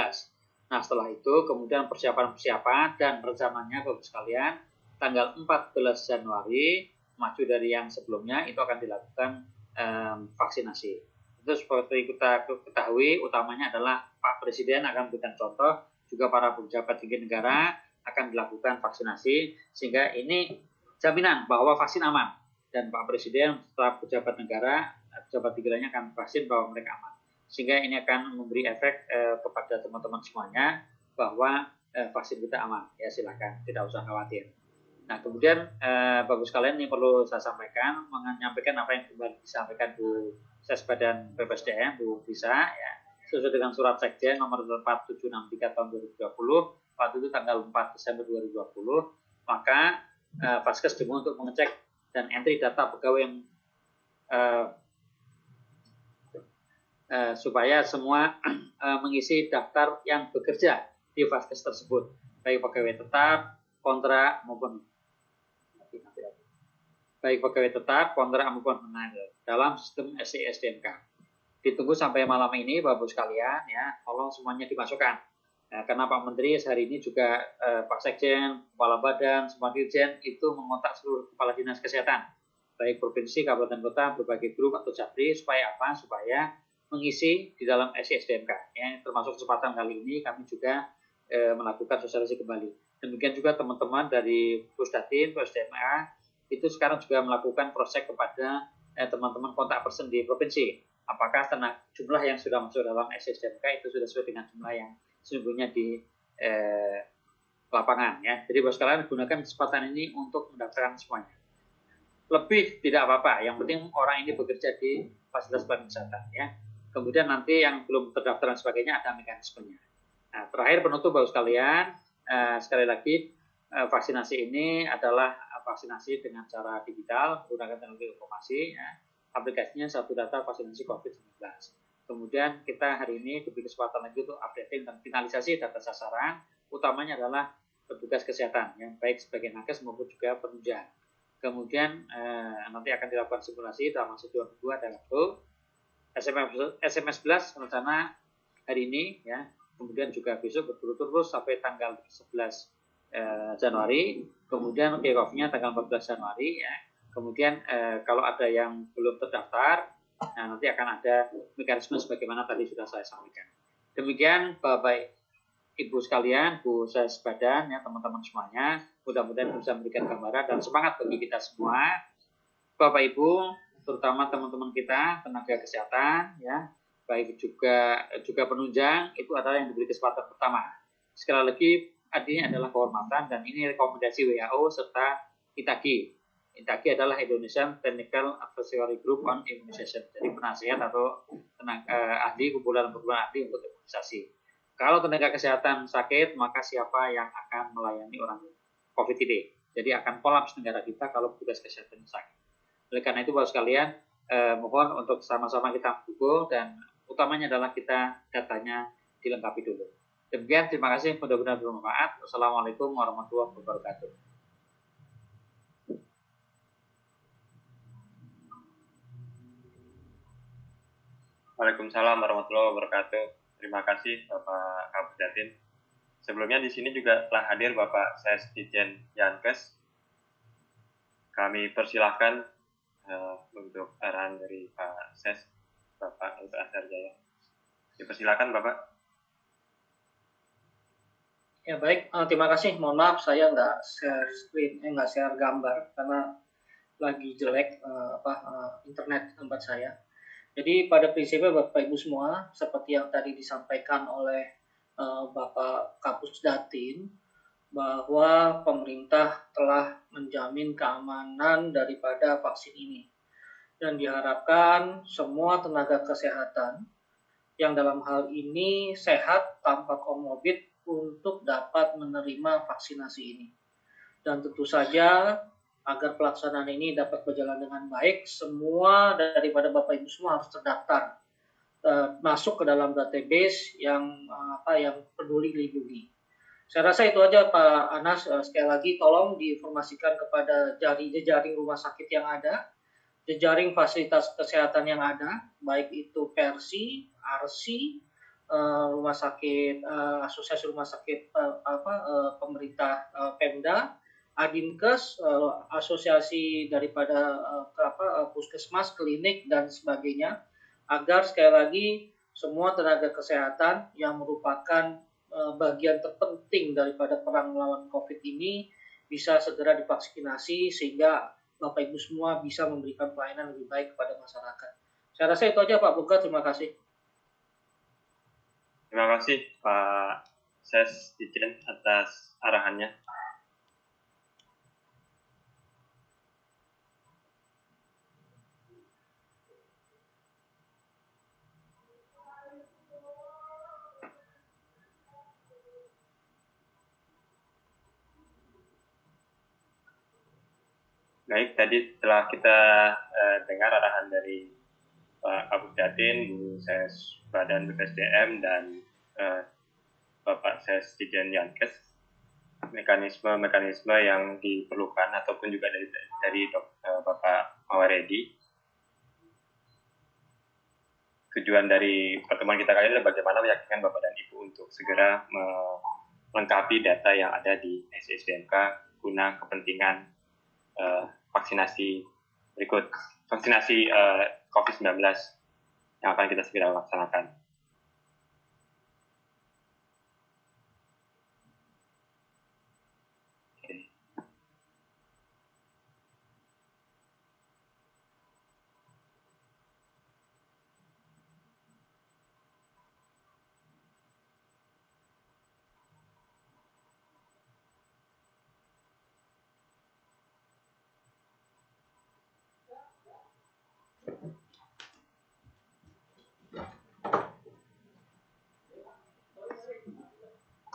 Nah, setelah itu kemudian persiapan-persiapan dan rencananya Bapak sekalian tanggal 14 Januari maju dari yang sebelumnya itu akan dilakukan vaksinasi. Itu seperti kita ketahui utamanya adalah Pak Presiden akan memberikan contoh, juga para pejabat tinggi negara akan dilakukan vaksinasi, sehingga ini jaminan bahwa vaksin aman. Dan Pak Presiden setelah pejabat negara, pejabat tingginya akan vaksin bahwa mereka aman. Sehingga ini akan memberi efek kepada teman-teman semuanya bahwa vaksin kita aman. Ya silakan, tidak usah khawatir. Nah kemudian Bapak sekalian ini perlu saya sampaikan, menyampaikan apa yang kembali disampaikan Bu Sesbadan PPSDM, Bu Bisa, ya, sesuai dengan surat Sekjen nomor 4763 tahun 2020, waktu itu tanggal 4 Desember 2020, maka Vaskes demo untuk mengecek dan entry data pegawai yang supaya semua mengisi daftar yang bekerja di Vaskes tersebut, baik pegawai tetap, kontrak maupun manajer dalam sistem SDMK. Ditunggu sampai malam ini, Bapak sekalian, ya, tolong semuanya dimasukkan. Nah, karena Pak Menteri hari ini juga Pak Sekjen, Kepala Badan, semua Dirjen itu mengontak seluruh Kepala Dinas Kesehatan, baik provinsi, kabupaten, kota, berbagai grup atau Japri, supaya apa? Supaya mengisi di dalam SDMK. Ya, termasuk kesempatan kali ini kami juga melakukan sosialisasi kembali. Demikian juga teman-teman dari Pusdatin, Pusdma, itu sekarang juga melakukan proses kepada teman-teman kontak person di provinsi. Apakah jumlah yang sudah masuk dalam SDMK itu sudah sesuai dengan jumlah yang sesungguhnya di lapangan, ya. Jadi Bapak sekalian gunakan kesempatan ini untuk mendaftarkan semuanya. Lebih tidak apa-apa, yang penting orang ini bekerja di fasilitas pelayanan kesehatan, ya. Kemudian nanti yang belum terdaftar dan sebagainya ada mekanismenya. Nah, terakhir penutup Bapak sekalian, sekali lagi vaksinasi ini adalah vaksinasi dengan cara digital menggunakan teknologi informasi, ya. Aplikasinya Satu Data Vaksinasi COVID-19. Kemudian kita hari ini diberi kesempatan lagi untuk updating dan finalisasi data sasaran, utamanya adalah petugas kesehatan, yang baik sebagai nakes maupun juga penunjang. Kemudian nanti akan dilakukan simulasi dalam masa 2 minggu ada waktu. SMS 11 rencana hari ini, ya. Kemudian juga besok berturut-turut sampai tanggal 11 Januari. Kemudian kick-off-nya tanggal 14 Januari, ya. Kemudian kalau ada yang belum terdaftar, nah, nanti akan ada mekanisme sebagaimana tadi sudah saya sampaikan. Demikian Bapak Ibu sekalian, Bu Sesbadan, ya, teman-teman semuanya, mudah-mudahan bisa memberikan gambaran dan semangat bagi kita semua. Bapak Ibu, terutama teman-teman kita tenaga kesehatan, ya, baik juga penunjang, itu adalah yang diberi kesempatan pertama. Sekali lagi, ini adalah kehormatan dan ini rekomendasi WHO serta ITAGI. ITAGI adalah Indonesian Technical Advisory Group on Immunization, jadi penasihat atau ahli, kumpulan ahli untuk imunisasi. Kalau tenaga kesehatan sakit, maka siapa yang akan melayani orang COVID ini? Jadi akan kolaps negara kita kalau petugas kesehatan sakit. Oleh karena itu, Bapak sekalian, mohon untuk sama-sama kita mendukung dan utamanya adalah kita datanya dilengkapi dulu. Demikian, terima kasih, mudah-mudahan bermanfaat. Wassalamualaikum warahmatullahi wabarakatuh. Waalaikumsalam warahmatullahi wabarakatuh. Terima kasih Bapak Kapusdatin. Sebelumnya di sini juga telah hadir Bapak Sesdijen Yankes. Kami persilahkan untuk arahan dari Pak Ses, Bapak untuk Asarjaya. Dipersilakan Bapak. Ya baik, terima kasih. Mohon maaf saya nggak share screen, nggak share gambar karena lagi jelek internet tempat saya. Jadi pada prinsipnya Bapak Ibu semua, seperti yang tadi disampaikan oleh Bapak Kapusdatin, bahwa pemerintah telah menjamin keamanan daripada vaksin ini. Dan diharapkan semua tenaga kesehatan yang dalam hal ini sehat tanpa komorbid untuk dapat menerima vaksinasi ini. Dan tentu saja agar pelaksanaan ini dapat berjalan dengan baik, semua daripada Bapak Ibu semua harus terdaftar masuk ke dalam database yang peduli lindungi. Saya rasa itu aja Pak Anas. Sekali lagi tolong diinformasikan kepada jejaring rumah sakit yang ada, jejaring fasilitas kesehatan yang ada, baik itu Persi, RC, rumah sakit, asosiasi rumah sakit pemerintah Pemda, Adinkes, asosiasi daripada puskesmas, klinik dan sebagainya, agar sekali lagi semua tenaga kesehatan yang merupakan bagian terpenting daripada perang melawan COVID ini bisa segera divaksinasi sehingga Bapak Ibu semua bisa memberikan pelayanan lebih baik kepada masyarakat. Saya rasa itu aja Pak Boga, terima kasih. Terima kasih Pak Ses Dijen atas arahannya. Baik, tadi setelah kita dengar arahan dari Pak Kapus Datin, Bu Ses Badan BPSDM, dan Bapak Ses Dijen Yankes, mekanisme yang diperlukan ataupun juga dari Bapak Mawaredi. Tujuan dari pertemuan kita kali ini adalah bagaimana meyakinkan Bapak dan Ibu untuk segera melengkapi data yang ada di SDMK guna kepentingan vaksinasi COVID-19 yang akan kita segera laksanakan.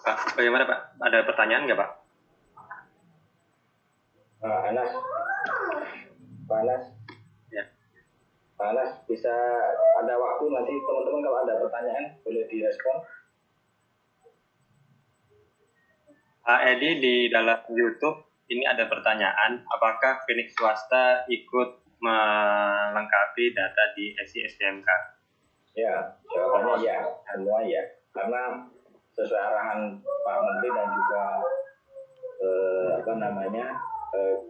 Pak, bagaimana Pak? Ada pertanyaan nggak Pak? Anas, Pak Anas, ya. Pak Anas bisa ada waktu nanti teman-teman kalau ada pertanyaan boleh direspon. Pak Edi, di dalam YouTube ini ada pertanyaan, apakah klinik swasta ikut melengkapi data di SDMK? Ya, jawabannya ya, semua ya, karena sesuai arahan Pak Menteri dan juga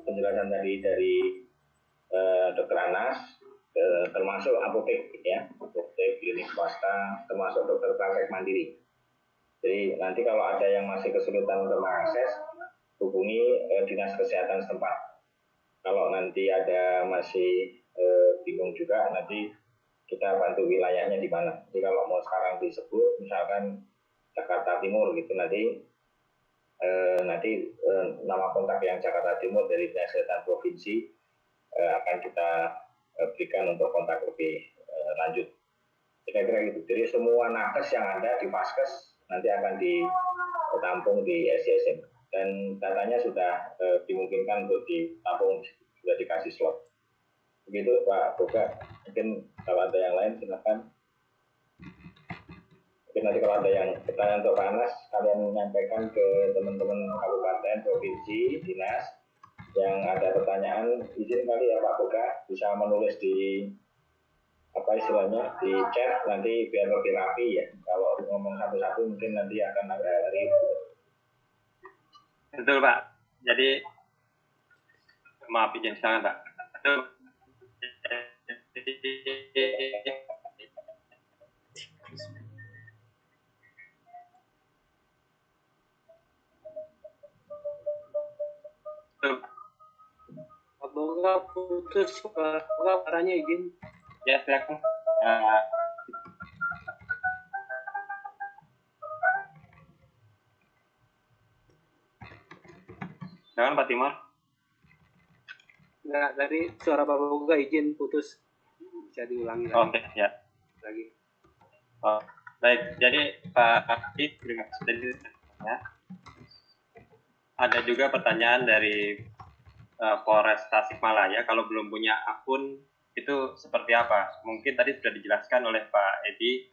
penjelasan dari Dr. Anas, termasuk apotek ya, apotek klinik swasta, termasuk dokter praktek mandiri. Jadi nanti kalau ada yang masih kesulitan untuk mengakses, hubungi dinas kesehatan setempat. Kalau nanti ada masih bingung juga, nanti kita bantu wilayahnya di mana. Jadi kalau mau sekarang disebut, misalkan Jakarta Timur gitu, nanti nama kontak yang Jakarta Timur dari Dinas Kesehatan Provinsi akan kita berikan untuk kontak lebih lanjut. Kira-kira gitu. Jadi semua nakes yang ada di Vaskes nanti akan ditampung di SDSM dan datanya sudah dimungkinkan untuk ditampung, sudah dikasih slot. Begitu Pak Boga. Mungkin kalau ada yang lain silakan. Mungkin nanti kalau ada yang pertanyaan untuk Pak Anas, kalian menyampaikan ke teman-teman kabupaten, provinsi, dinas yang ada pertanyaan. Izin kali ya Pak Boga bisa menulis di di chat, nanti biar lebih rapi ya. Kalau ngomong satu-satu mungkin nanti akan agak ribet. Betul Pak. Jadi maaf izin silakan Pak. Pak Boga putus, Pak Boga caranya izin. Ya silakan. Silakan Pak Timur. Enggak, tadi suara Pak Boga izin putus. Bisa diulangi lagi. Oke, ya. Lagi. Oh, baik. Jadi Pak Akti, terima kasih tadi. Ya. Ada juga pertanyaan dari Polres Tasikmalaya, kalau belum punya akun itu seperti apa? Mungkin tadi sudah dijelaskan oleh Pak Edi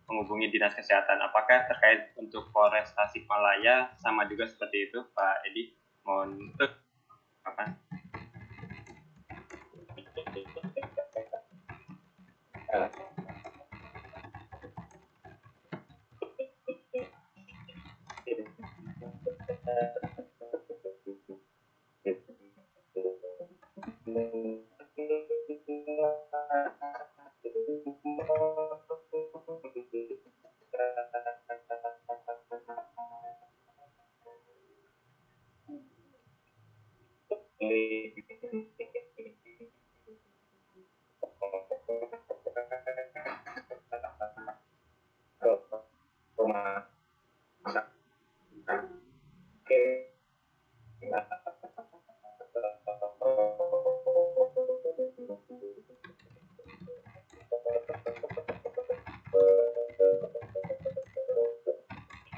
menghubungi Dinas Kesehatan. Apakah terkait untuk Polres Tasikmalaya sama juga seperti itu, Pak Edi? Mohon apa?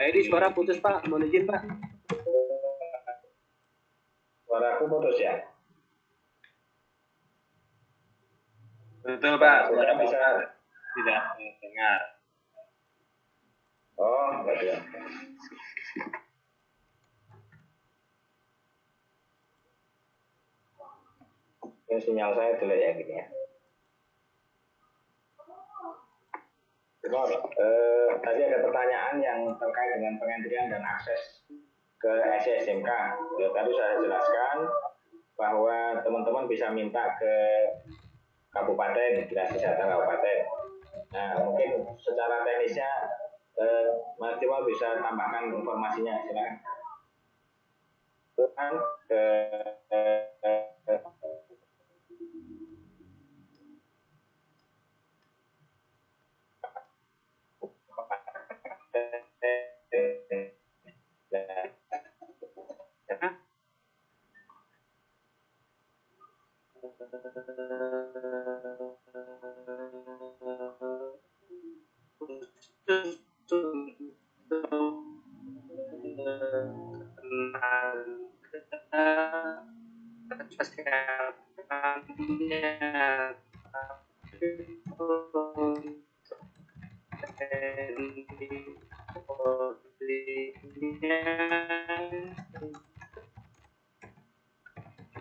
Ini suara putus Pak, mohon izin Pak. Suara aku putus ya? Betul Pak, Suara bisa tidak dengar. Oh, enggak ya. Ini sinyal saya jelek ya gini ya. Tadi ada pertanyaan yang terkait dengan pengentrian dan akses ke SSMK. Ya, tadi saya jelaskan bahwa teman-teman bisa minta ke kabupaten, dinas kesehatan kabupaten. Nah, mungkin secara teknisnya Mas Timo bisa tambahkan informasinya, silakan. Bukan ke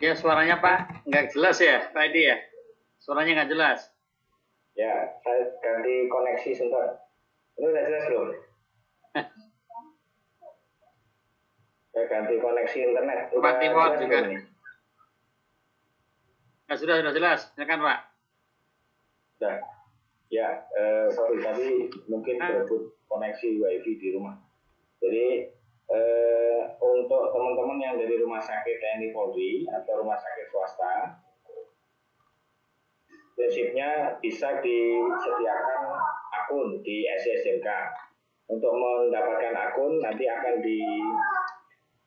Ya, suaranya Pak nggak jelas ya, Pak Edi ya? Suaranya nggak jelas. Ya, saya ganti koneksi sebentar. Ini udah jelas belum? Saya ganti koneksi internet. Pak Timo juga. Ya, sudah jelas. Silakan Pak. Sudah. Ya, sorry tadi mungkin berebut koneksi WiFi di rumah. Jadi untuk teman-teman yang dari rumah sakit TNI Polri atau rumah sakit swasta, prinsipnya bisa disediakan akun di SSMK. Untuk mendapatkan akun nanti akan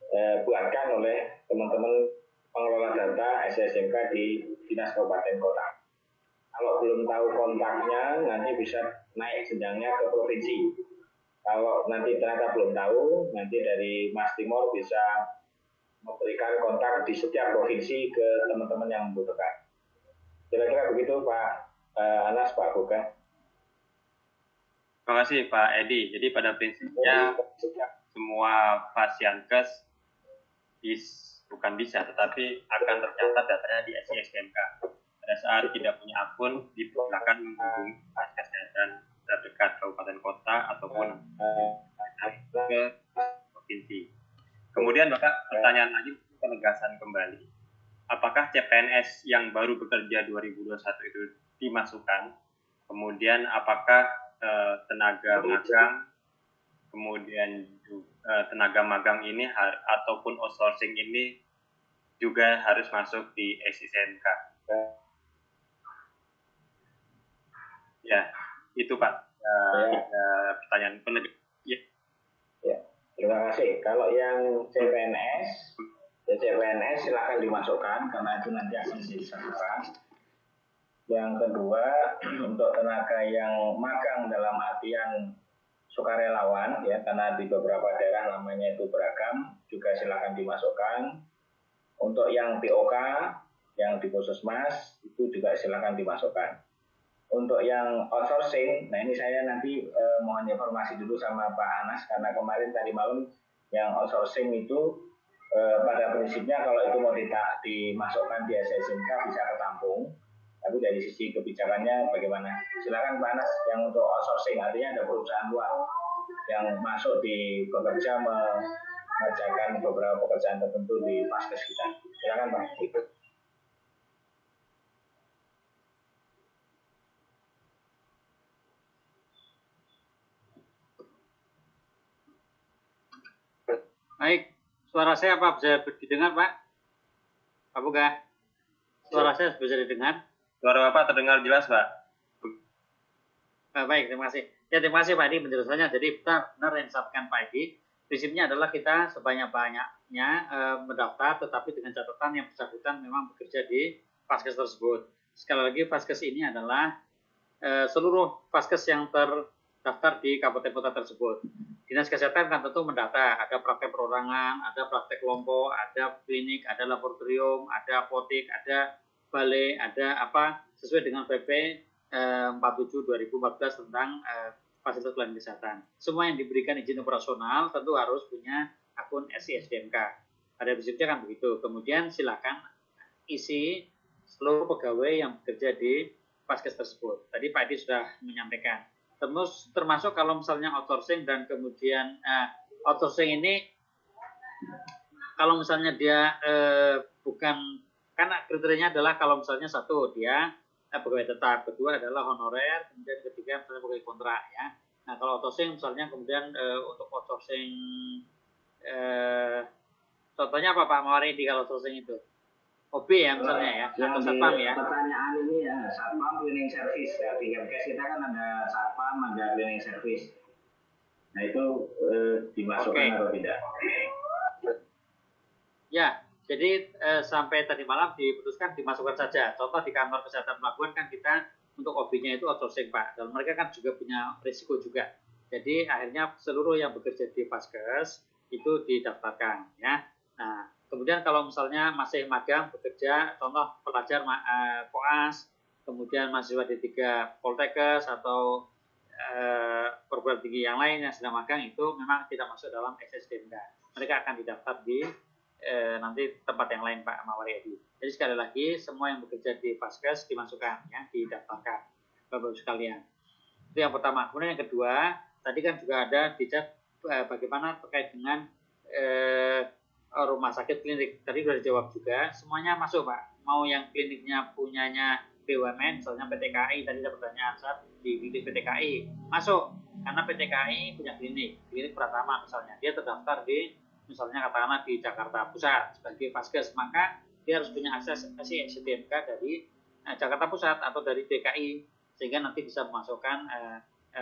dibuatkan oleh teman-teman pengelola data SSMK di Dinas Kabupaten Kota. Kalau belum tahu kontaknya, nanti bisa naik jenjangnya ke provinsi. Kalau nanti ternyata belum tahu, nanti dari Mas Timor bisa memberikan kontak di setiap provinsi ke teman-teman yang membutuhkan. Kira-kira begitu Pak Anas, Pak Buka. Terima kasih Pak Edi. Jadi pada prinsipnya semua Pasienkes bukan bisa, tetapi akan tercatat datanya di SISMK. Pada saat tidak punya akun, dipersilakan menghubungi dinas kesehatan terdekat kabupaten kota ataupun ke provinsi. Kemudian Bapak, pertanyaan lagi, penegasan kembali. Apakah CPNS yang baru bekerja 2021 itu dimasukkan? Kemudian apakah tenaga magang, kemudian tenaga magang ini ataupun outsourcing ini juga harus masuk di SISMK? Ya, itu Pak. Pertanyaan penegasan. Ya, terima kasih. Kalau yang CPNS, CPNS silakan dimasukkan karena itu nanti akan disatukan. Yang kedua, untuk tenaga yang magang dalam artian sukarelawan, ya karena di beberapa daerah namanya itu beragam, juga silakan dimasukkan. Untuk yang POK yang di Puskesmas itu juga silakan dimasukkan. Untuk yang outsourcing, nah ini saya nanti mohon informasi dulu sama Pak Anas, karena kemarin tadi malam yang outsourcing itu pada prinsipnya kalau itu mau dimasukkan di SSMK bisa ketampung, tapi dari sisi kebijakannya bagaimana? Silakan Pak Anas, yang untuk outsourcing artinya ada perusahaan luar yang masuk di bekerja mengerjakan beberapa pekerjaan tertentu di Paskes kita. Silakan Pak. Baik, suara saya apa bisa didengar, Pak? Pak Boga? Suara saya bisa didengar? Suara Bapak terdengar jelas, Pak. Baik, terima kasih. Ya, terima kasih Pak Edi penjelasannya. Jadi benar yang disampaikan Pak Edi. Prinsipnya adalah kita sebanyak-banyaknya mendaftar, tetapi dengan catatan yang bersangkutan memang bekerja di Paskes tersebut. Sekali lagi, Paskes ini adalah seluruh Paskes yang terdaftar di kabupaten kota tersebut. Dinas Kesehatan kan tentu mendata, ada praktek perorangan, ada praktek kelompok, ada klinik, ada laboratorium, ada apotek, ada balai, ada apa sesuai dengan PP 47 2014 tentang fasilitas pelayanan kesehatan. Semua yang diberikan izin operasional tentu harus punya akun SI/SDMK. Pada prinsipnya kan begitu. Kemudian silakan isi seluruh pegawai yang bekerja di Paskes tersebut. Tadi Pak Edi sudah menyampaikan. Termasuk kalau misalnya outsourcing dan kemudian outsourcing ini kalau misalnya dia bukan, karena kriterianya adalah kalau misalnya satu dia pegawai tetap, kedua adalah honorer, kemudian ketiga misalnya pegawai kontrak ya. Nah kalau outsourcing misalnya kemudian untuk outsourcing contohnya apa Pak Mawaridi kalau outsourcing itu? OB ya misalnya ya, atau satpam ya. Pertanyaan ini ya, satpam cleaning service ya, di Kemkes kita kan ada satpam, ada cleaning service. Nah itu dimasukkan atau tidak? Ya, jadi sampai tadi malam diputuskan dimasukkan saja. Contoh di kantor kesehatan pelabuhan kan kita untuk OB-nya itu outsourcing Pak, dan mereka kan juga punya risiko juga. Jadi akhirnya seluruh yang bekerja di Paskes itu didaftarkan ya. Nah, kemudian kalau misalnya masih magang bekerja, contoh pelajar koas, kemudian mahasiswa D3 Poltekkes atau perguruan tinggi yang lain yang sedang magang itu memang tidak masuk dalam SSDMK. Mereka akan didaftar di nanti tempat yang lain Pak Mawariyadi. Jadi sekali lagi semua yang bekerja di Paskes dimasukkan ya, didaftarkan Bapak-Ibu sekalian. Itu yang pertama. Kemudian yang kedua, tadi kan juga ada di chat bagaimana terkait dengan rumah sakit klinik. Tadi sudah dijawab juga, semuanya masuk Pak. Mau yang kliniknya punyanya BUMN, misalnya PT KAI, tadi ada pertanyaan saat di klinik PT KAI, masuk. Karena PT KAI punya klinik Pratama misalnya, dia terdaftar di misalnya katakanlah di Jakarta Pusat sebagai Paskes, maka dia harus punya akses SDMK dari Jakarta Pusat atau dari DKI, sehingga nanti bisa memasukkan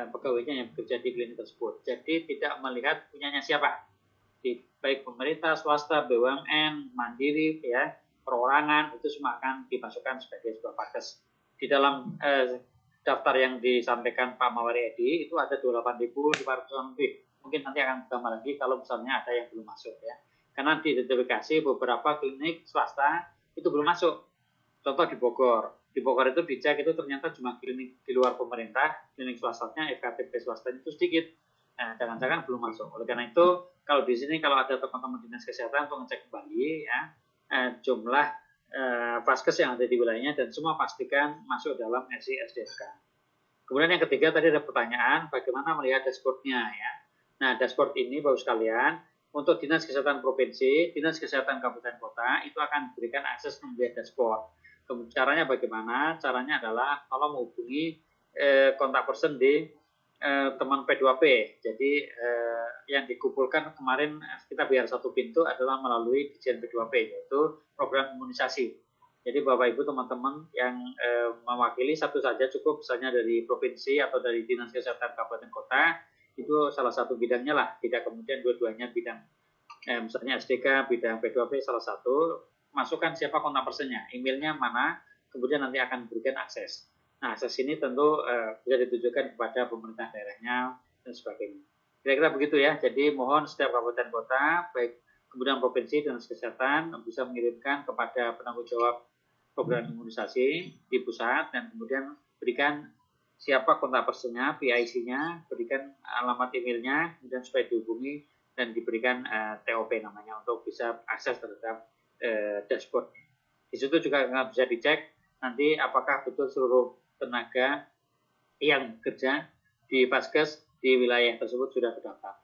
pegawainya yang bekerja di klinik tersebut. Jadi tidak melihat punyanya siapa, baik pemerintah, swasta, BUMN, mandiri, ya, perorangan, itu semua akan dimasukkan sebagai sebuah Paskes. Di dalam daftar yang disampaikan Pak Mawariyadi itu ada 28.500 lebih. Mungkin nanti akan tambah lagi kalau misalnya ada yang belum masuk ya. Karena diidentifikasi beberapa klinik swasta itu belum masuk. Contoh di Bogor. Di Bogor itu dicek itu ternyata cuma klinik di luar pemerintah, klinik swastanya, FKTP swastanya itu sedikit. Nah, jangan-jangan belum masuk. Oleh karena itu, kalau di sini kalau ada teman-teman dinas kesehatan untuk ngecek kembali ya jumlah Paskes yang ada di wilayahnya dan semua pastikan masuk dalam SI/SDMK. Kemudian yang ketiga tadi ada pertanyaan bagaimana melihat dashboardnya ya. Nah dashboard ini Bapak sekalian untuk dinas kesehatan provinsi, dinas kesehatan kabupaten kota itu akan diberikan akses melihat dashboard. Kemudian caranya bagaimana? Caranya adalah kalau menghubungi kontak person di teman P2P. Jadi yang dikumpulkan kemarin kita biar satu pintu adalah melalui Dijen P2P yaitu program imunisasi. Jadi Bapak Ibu teman-teman yang mewakili satu saja cukup, misalnya dari provinsi atau dari dinas kesehatan kabupaten kota, itu salah satu bidangnya lah, tidak kemudian dua-duanya bidang. Misalnya SDK bidang P2P salah satu, masukkan siapa kontak personnya, emailnya mana, kemudian nanti akan berikan akses. Nah, akses ini tentu bisa ditujukan kepada pemerintah daerahnya dan sebagainya. Kira-kira begitu ya. Jadi mohon setiap kabupaten kota, baik kemudian provinsi dan kesehatan bisa mengirimkan kepada penanggung jawab program imunisasi di pusat, dan kemudian berikan siapa kontak personnya, PIC-nya, berikan alamat emailnya, kemudian supaya dihubungi dan diberikan TOP namanya untuk bisa akses terhadap dashboard. Di situ juga bisa dicek nanti apakah betul seluruh tenaga yang kerja di Vaskes di wilayah tersebut sudah terdaftar.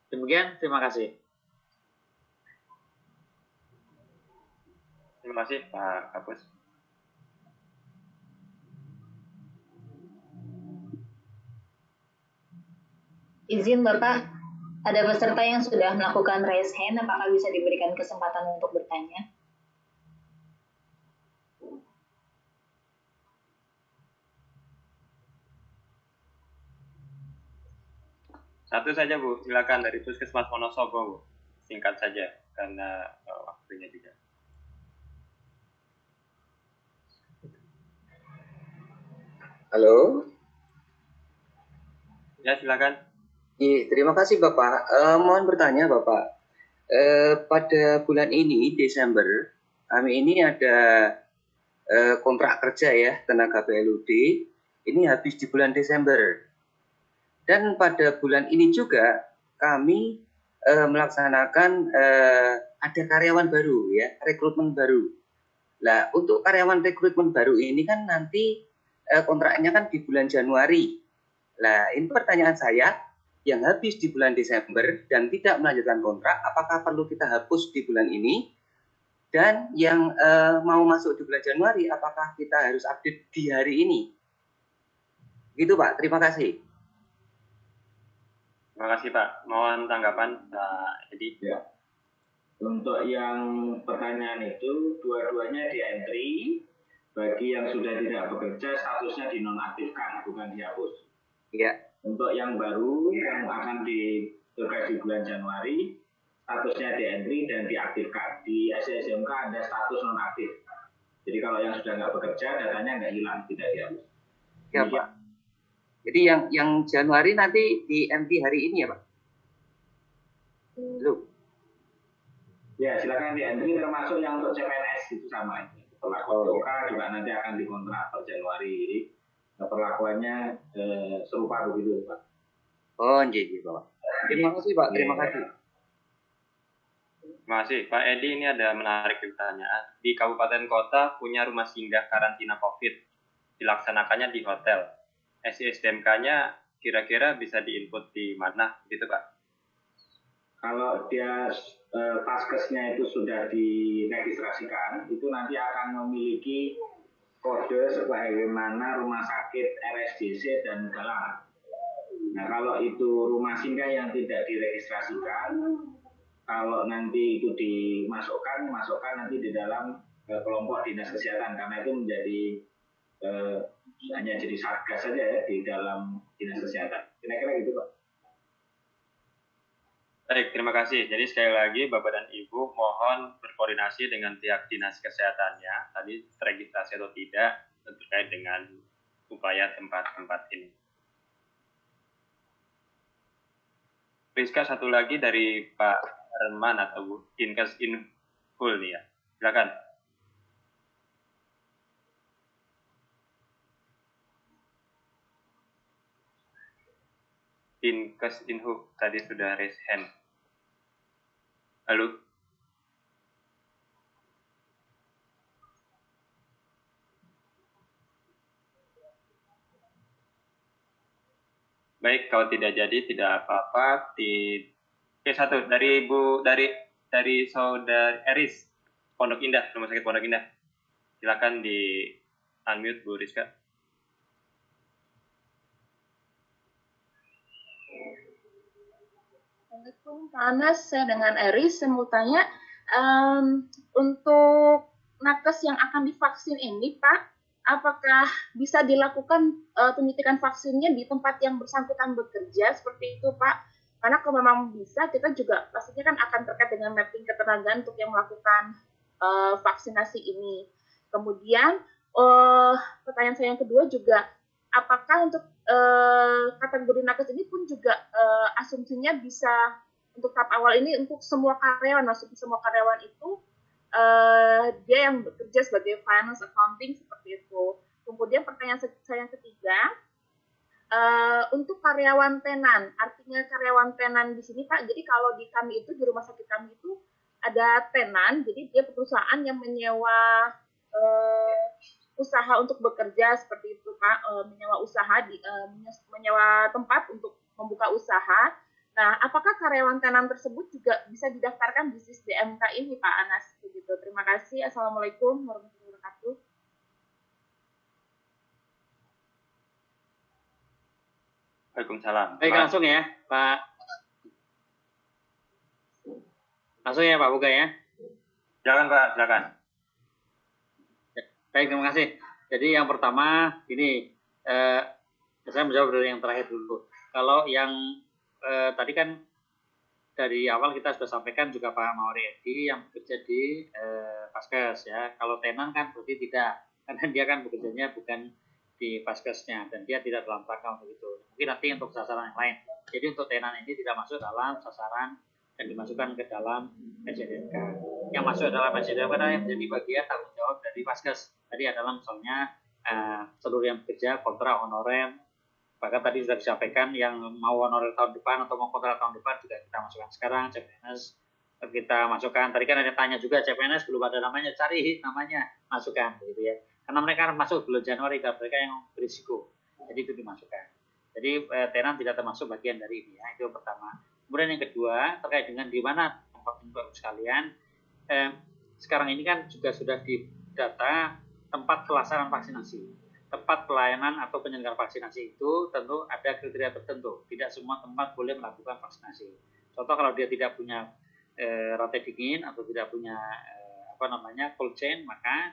Demikian, terima kasih. Terima kasih Pak Kapus. Izin Bapak, ada peserta yang sudah melakukan raise hand, apakah bisa diberikan kesempatan untuk bertanya? Satu saja Bu, silakan dari Puskesmas Wonosobo Bu. Singkat saja karena waktunya juga. Halo. Ya silakan. Terima kasih Bapak. Mohon bertanya Bapak. Pada bulan ini Desember, kami ini ada kontrak kerja ya tenaga PLUD. Ini habis di bulan Desember. Dan pada bulan ini juga kami melaksanakan ada karyawan baru ya, rekrutmen baru. Nah, untuk karyawan rekrutmen baru ini kan nanti kontraknya kan di bulan Januari. Nah, ini pertanyaan saya, yang habis di bulan Desember dan tidak melanjutkan kontrak, apakah perlu kita hapus di bulan ini? Dan yang mau masuk di bulan Januari, apakah kita harus update di hari ini? Gitu Pak, terima kasih. Terima kasih Pak. Mohon tanggapan Pak Edi. Ya. Untuk yang pertanyaan itu, dua-duanya di entry. Bagi yang sudah tidak bekerja, statusnya dinonaktifkan, bukan dihapus. Iya. Untuk yang baru, yang akan bekerja di bulan Januari, statusnya di entry dan diaktifkan. Di SSMK ada status nonaktif. Jadi kalau yang sudah nggak bekerja, datanya nggak hilang, tidak dihapus. Ya Pak. Jadi yang Januari nanti di MT hari ini ya Pak? Belum? Ya silakan di entry, termasuk yang untuk CPNS itu sama. Perlakuan TOK juga nanti akan dikontrak per Januari. Jadi perlakuannya serupa begitu Pak. Oh iya Pak. Terima kasih Pak, terima kasih. Terima kasih Pak Edi. Ini ada menarik pertanyaan. Di kabupaten kota punya rumah singgah karantina COVID, dilaksanakannya di hotel. SISDMK-nya kira-kira bisa diinput di mana gitu Pak? Kalau dia Vaskesnya itu sudah diregistrasikan, itu nanti akan memiliki kode sebagaimana rumah sakit RSJC dan Galang. Nah kalau itu rumah singgah yang tidak diregistrasikan, kalau nanti itu masukkan nanti di dalam kelompok dinas kesehatan, karena itu menjadi hanya jadi satgas saja ya di dalam dinas kesehatan. Kira-kira gitu Pak. Baik, terima kasih. Jadi sekali lagi Bapak dan Ibu mohon berkoordinasi dengan pihak dinas kesehatannya tadi terregistrasi atau tidak terkait dengan upaya tempat-tempat ini. Rizka, satu lagi dari Pak Herman atau Bu Dinkes Inful nih ya. Silakan. Dinkes Inhub tadi sudah raise hand. Halo. Baik, kalau tidak jadi tidak apa-apa. Oke, satu dari dari Saudari Eris Pondok Indah, Rumah Sakit Pondok Indah. Silakan di unmute Bu Rizka. Assalamualaikum Pak Anas, saya dengan Eris. Saya mau tanya, untuk nakes yang akan divaksin ini Pak, apakah bisa dilakukan penyuntikan vaksinnya di tempat yang bersangkutan bekerja seperti itu Pak? Karena kalau memang bisa, kita juga pastinya kan akan terkait dengan mapping ketenagaan untuk yang melakukan vaksinasi ini. Kemudian pertanyaan saya yang kedua juga, apakah untuk kategori nakes ini pun juga asumsinya bisa untuk tahap awal ini untuk semua karyawan, maksudnya semua karyawan itu dia yang bekerja sebagai finance accounting seperti itu. Kemudian pertanyaan saya yang ketiga, untuk karyawan tenan, artinya karyawan tenan di sini Pak, jadi kalau di kami itu, di rumah sakit kami itu ada tenan, jadi dia perusahaan yang menyewa usaha untuk bekerja seperti itu Pak, menyewa usaha, menyewa tempat untuk membuka usaha. Nah, apakah karyawan tenan tersebut juga bisa didaftarkan di SISDMK ini Pak Anas? Begitu. Terima kasih. Assalamualaikum warahmatullahi wabarakatuh. Waalaikumsalam. Baik, langsung ya, Pak. Langsung ya, Pak, buka ya. Silakan, Pak, silakan. Baik, terima kasih. Jadi yang pertama, ini saya menjawab dari yang terakhir dulu. Kalau yang tadi kan dari awal kita sudah sampaikan juga Pak Mauri Edi yang bekerja di Vaskes ya. Kalau tenan kan berarti tidak, karena dia kan bekerjanya bukan di Vaskesnya dan dia tidak dalam rangka untuk itu. Mungkin nanti untuk sasaran yang lain. Jadi untuk tenan ini tidak masuk dalam sasaran dan dimasukkan ke dalam SDMK. Yang masuk dalam SDMK adalah yang menjadi bagian tanggung jawab dari Vaskes. Tadi adalah misalnya seluruh yang bekerja kontra honorer. Bahkan tadi sudah disampaikan yang mau honorer tahun depan atau mau kontrak tahun depan juga kita masukkan sekarang. CPNS kita masukkan. Tadi kan ada tanya juga CPNS belum ada namanya, cari namanya, masukkan gitu ya. Karena mereka masuk bulan Januari, mereka yang berisiko. Jadi itu dimasukkan. Jadi tenan tidak termasuk bagian dari ini ya. Itu yang pertama. Kemudian yang kedua terkait dengan di mana tempat sekalian. Sekarang ini kan juga sudah didata tempat pelaksanaan vaksinasi. Tempat pelayanan atau penyelenggara vaksinasi itu tentu ada kriteria tertentu. Tidak semua tempat boleh melakukan vaksinasi. Contoh kalau dia tidak punya rantai dingin atau tidak punya cold chain, maka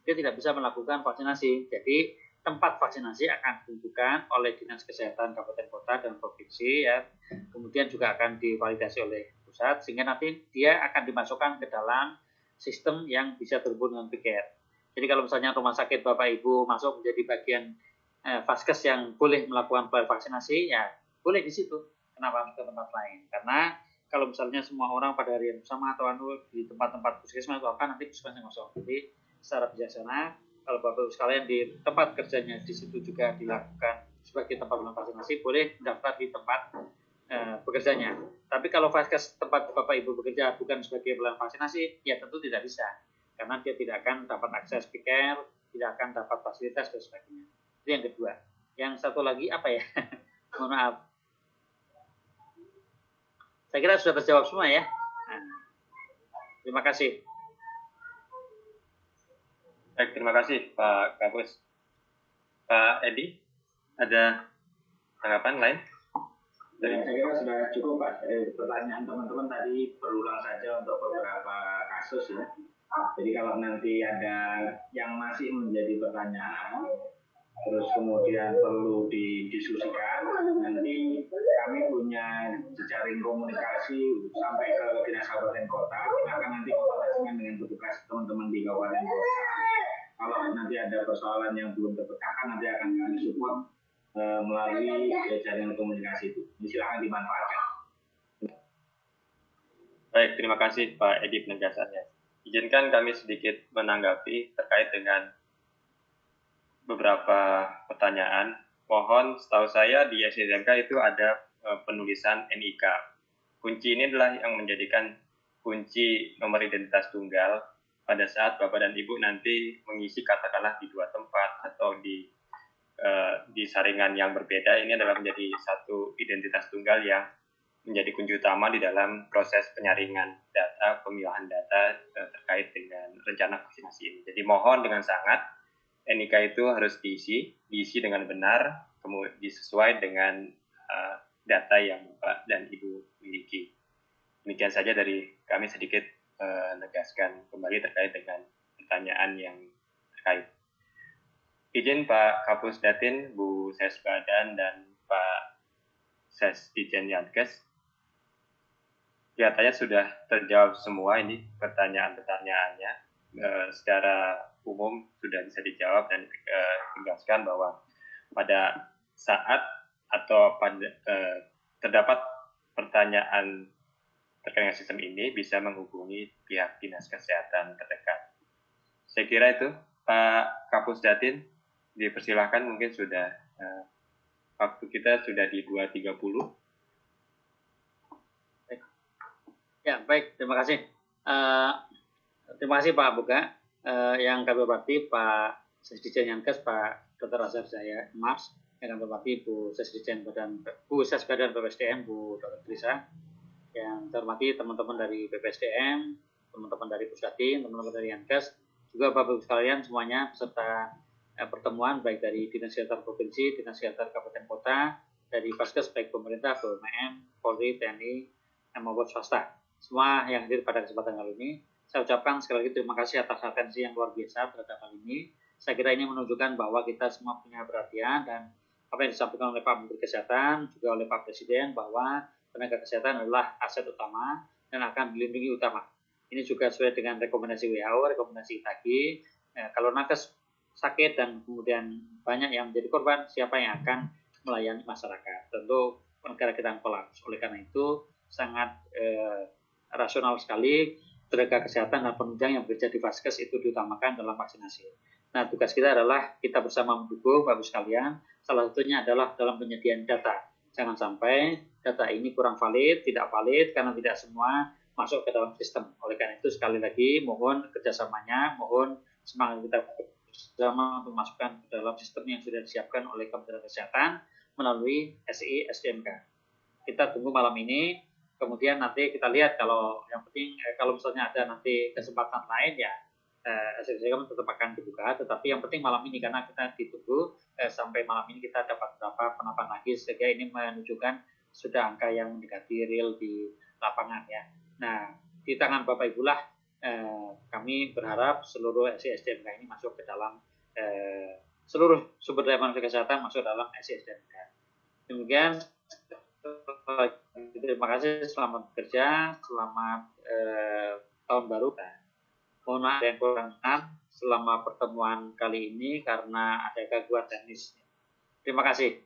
dia tidak bisa melakukan vaksinasi. Jadi tempat vaksinasi akan ditentukan oleh Dinas Kesehatan Kabupaten Kota dan Provinsi ya. Kemudian juga akan divalidasi oleh pusat sehingga nanti dia akan dimasukkan ke dalam sistem yang bisa terhubung dengan PKR. Jadi kalau misalnya rumah sakit Bapak Ibu masuk menjadi bagian Vaskes yang boleh melakukan vaksinasi, ya boleh di situ. Kenapa harus ke tempat lain? Karena kalau misalnya semua orang pada hari yang sama atau di tempat-tempat puskesmas atau apa, nanti puskesmasnya kosong. Jadi secara bijaksana, kalau Bapak Ibu sekalian di tempat kerjanya di situ juga dilakukan sebagai tempat vaksinasi, boleh daftar di tempat bekerjanya. Tapi kalau Vaskes tempat Bapak Ibu bekerja bukan sebagai pelayanan vaksinasi, ya tentu tidak bisa. Karena dia tidak akan dapat akses PKR, tidak akan dapat fasilitas dan sebagainya. Itu yang kedua. Yang satu lagi apa ya? Mohon maaf. Saya kira sudah terjawab semua ya. Nah, terima kasih. Baik, terima kasih Pak Kapus. Pak Edi, ada tanggapan lain? Saya kira sudah cukup Pak. Pertanyaan teman-teman tadi berulang saja untuk beberapa kasus ya. Jadi kalau nanti ada yang masih menjadi pertanyaan, terus kemudian perlu didiskusikan, nanti kami punya jejaring komunikasi sampai ke Dinas Kabupaten Kota. Silakan nanti komunikasikan dengan petugas teman-teman di Kabupaten Kota. Kalau nanti ada persoalan yang belum terpecahkan, nanti akan kami support melalui jaringan komunikasi itu. Silakan dimanfaatkan. Baik, terima kasih Pak Edi penegasannya. Izinkan kami sedikit menanggapi terkait dengan beberapa pertanyaan. Mohon setahu saya di SDMK itu ada penulisan NIK. Kunci ini adalah yang menjadikan kunci nomor identitas tunggal pada saat Bapak dan Ibu nanti mengisi katakanlah di dua tempat atau di saringan yang berbeda. Ini adalah menjadi satu identitas tunggal yang menjadi kunci utama di dalam proses penyaringan data, pemilahan data terkait dengan rencana vaksinasi ini. Jadi mohon dengan sangat NIK itu harus diisi dengan benar, kemudian disesuai dengan data yang Bapak dan Ibu miliki. Demikian saja dari kami sedikit menegaskan kembali terkait dengan pertanyaan yang terkait. Izin Pak Kapus Datin, Bu Sesbadan dan Pak Sesdijen Yankes. Kelihatannya sudah terjawab semua ini pertanyaan-pertanyaannya. Secara umum sudah bisa dijawab dan ditegaskan bahwa pada saat atau pada terdapat pertanyaan terkait dengan sistem ini bisa menghubungi pihak dinas kesehatan terdekat. Saya kira itu, Pak Kapus Datin, dipersilahkan, mungkin sudah waktu kita sudah di 2.30. Ya, baik, terima kasih. Terima kasih Pak Buka. Yang kami hormati Pak Sesdijen Yankes, Pak Dr. Azhar Jaya Mars, yang kami hormati Bu Sesbadan BPSDM, Bu Dr. Trisa, yang terhormati teman-teman dari BPSDM, teman-teman dari Pusdatin, teman-teman dari Yankes, juga Bapak-Ibu sekalian semuanya peserta pertemuan baik dari Dinas Kesehatan Provinsi, Dinas Kesehatan Kabupaten Kota, dari Vaskes baik pemerintah, BUMN, Polri, TNI, maupun swasta. Semua yang hadir pada kesempatan kali ini, saya ucapkan sekali lagi terima kasih atas atensi yang luar biasa terhadap hal ini. Saya kira ini menunjukkan bahwa kita semua punya perhatian dan apa yang disampaikan oleh Pak Menteri Kesehatan, juga oleh Pak Presiden, bahwa tenaga kesehatan adalah aset utama dan akan dilindungi utama. Ini juga sesuai dengan rekomendasi WHO, rekomendasi ITAGI. Kalau nakes sakit dan kemudian banyak yang menjadi korban, siapa yang akan melayani masyarakat? Tentu negara kita akan kolaps. Oleh karena itu, sangat rasional sekali tenaga kesehatan dan penunjang yang bekerja di Vaskes itu diutamakan dalam vaksinasi. Nah, tugas kita adalah kita bersama mendukung Bapak sekalian. Salah satunya adalah dalam penyediaan data. Jangan sampai data ini kurang valid, tidak valid, karena tidak semua masuk ke dalam sistem. Oleh karena itu, sekali lagi, mohon kerjasamanya, mohon semangat kita bersama untuk masukkan ke dalam sistem yang sudah disiapkan oleh Kementerian Kesehatan melalui SI SDMK. Kita tunggu malam ini. Kemudian nanti kita lihat kalau yang penting kalau misalnya ada nanti kesempatan lain ya SDM tetap akan dibuka. Tetapi yang penting malam ini karena kita ditunggu sampai malam ini kita dapat berapa penambahan lagi sehingga ini menunjukkan sudah angka yang mendekati real di lapangan ya. Nah di tangan Bapak Ibu lah kami berharap seluruh SDMK ini masuk ke dalam seluruh sumber daya manusia kesehatan masuk dalam SDMK. Demikian. Terima kasih, selamat bekerja, selamat tahun baru. Mohon maaf yang kurang selama pertemuan kali ini karena ada gangguan teknis. Terima kasih.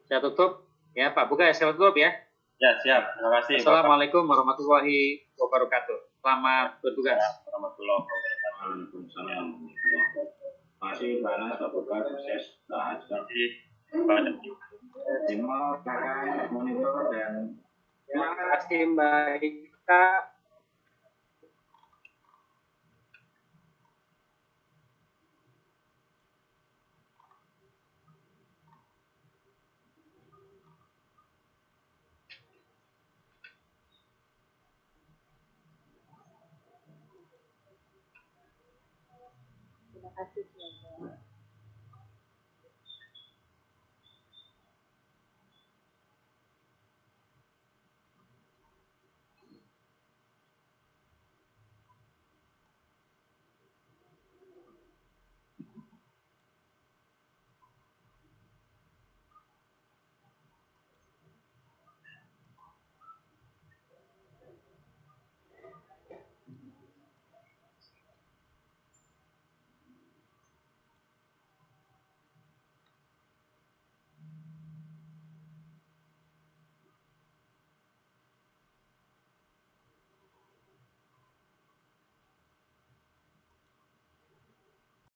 Saya tutup ya, Pak Buka, saya tutup ya. Ya, siap. Terima kasih. Assalamualaikum warahmatullahi wabarakatuh. Selamat bertugas. Warahmatullahi wabarakatuh. Waalaikumsalam. Terima kasih Pak Anas, Pak Buka, sukses. Terima kasih monitor dan terima kasih Mbak Ika. Terima kasih semuanya.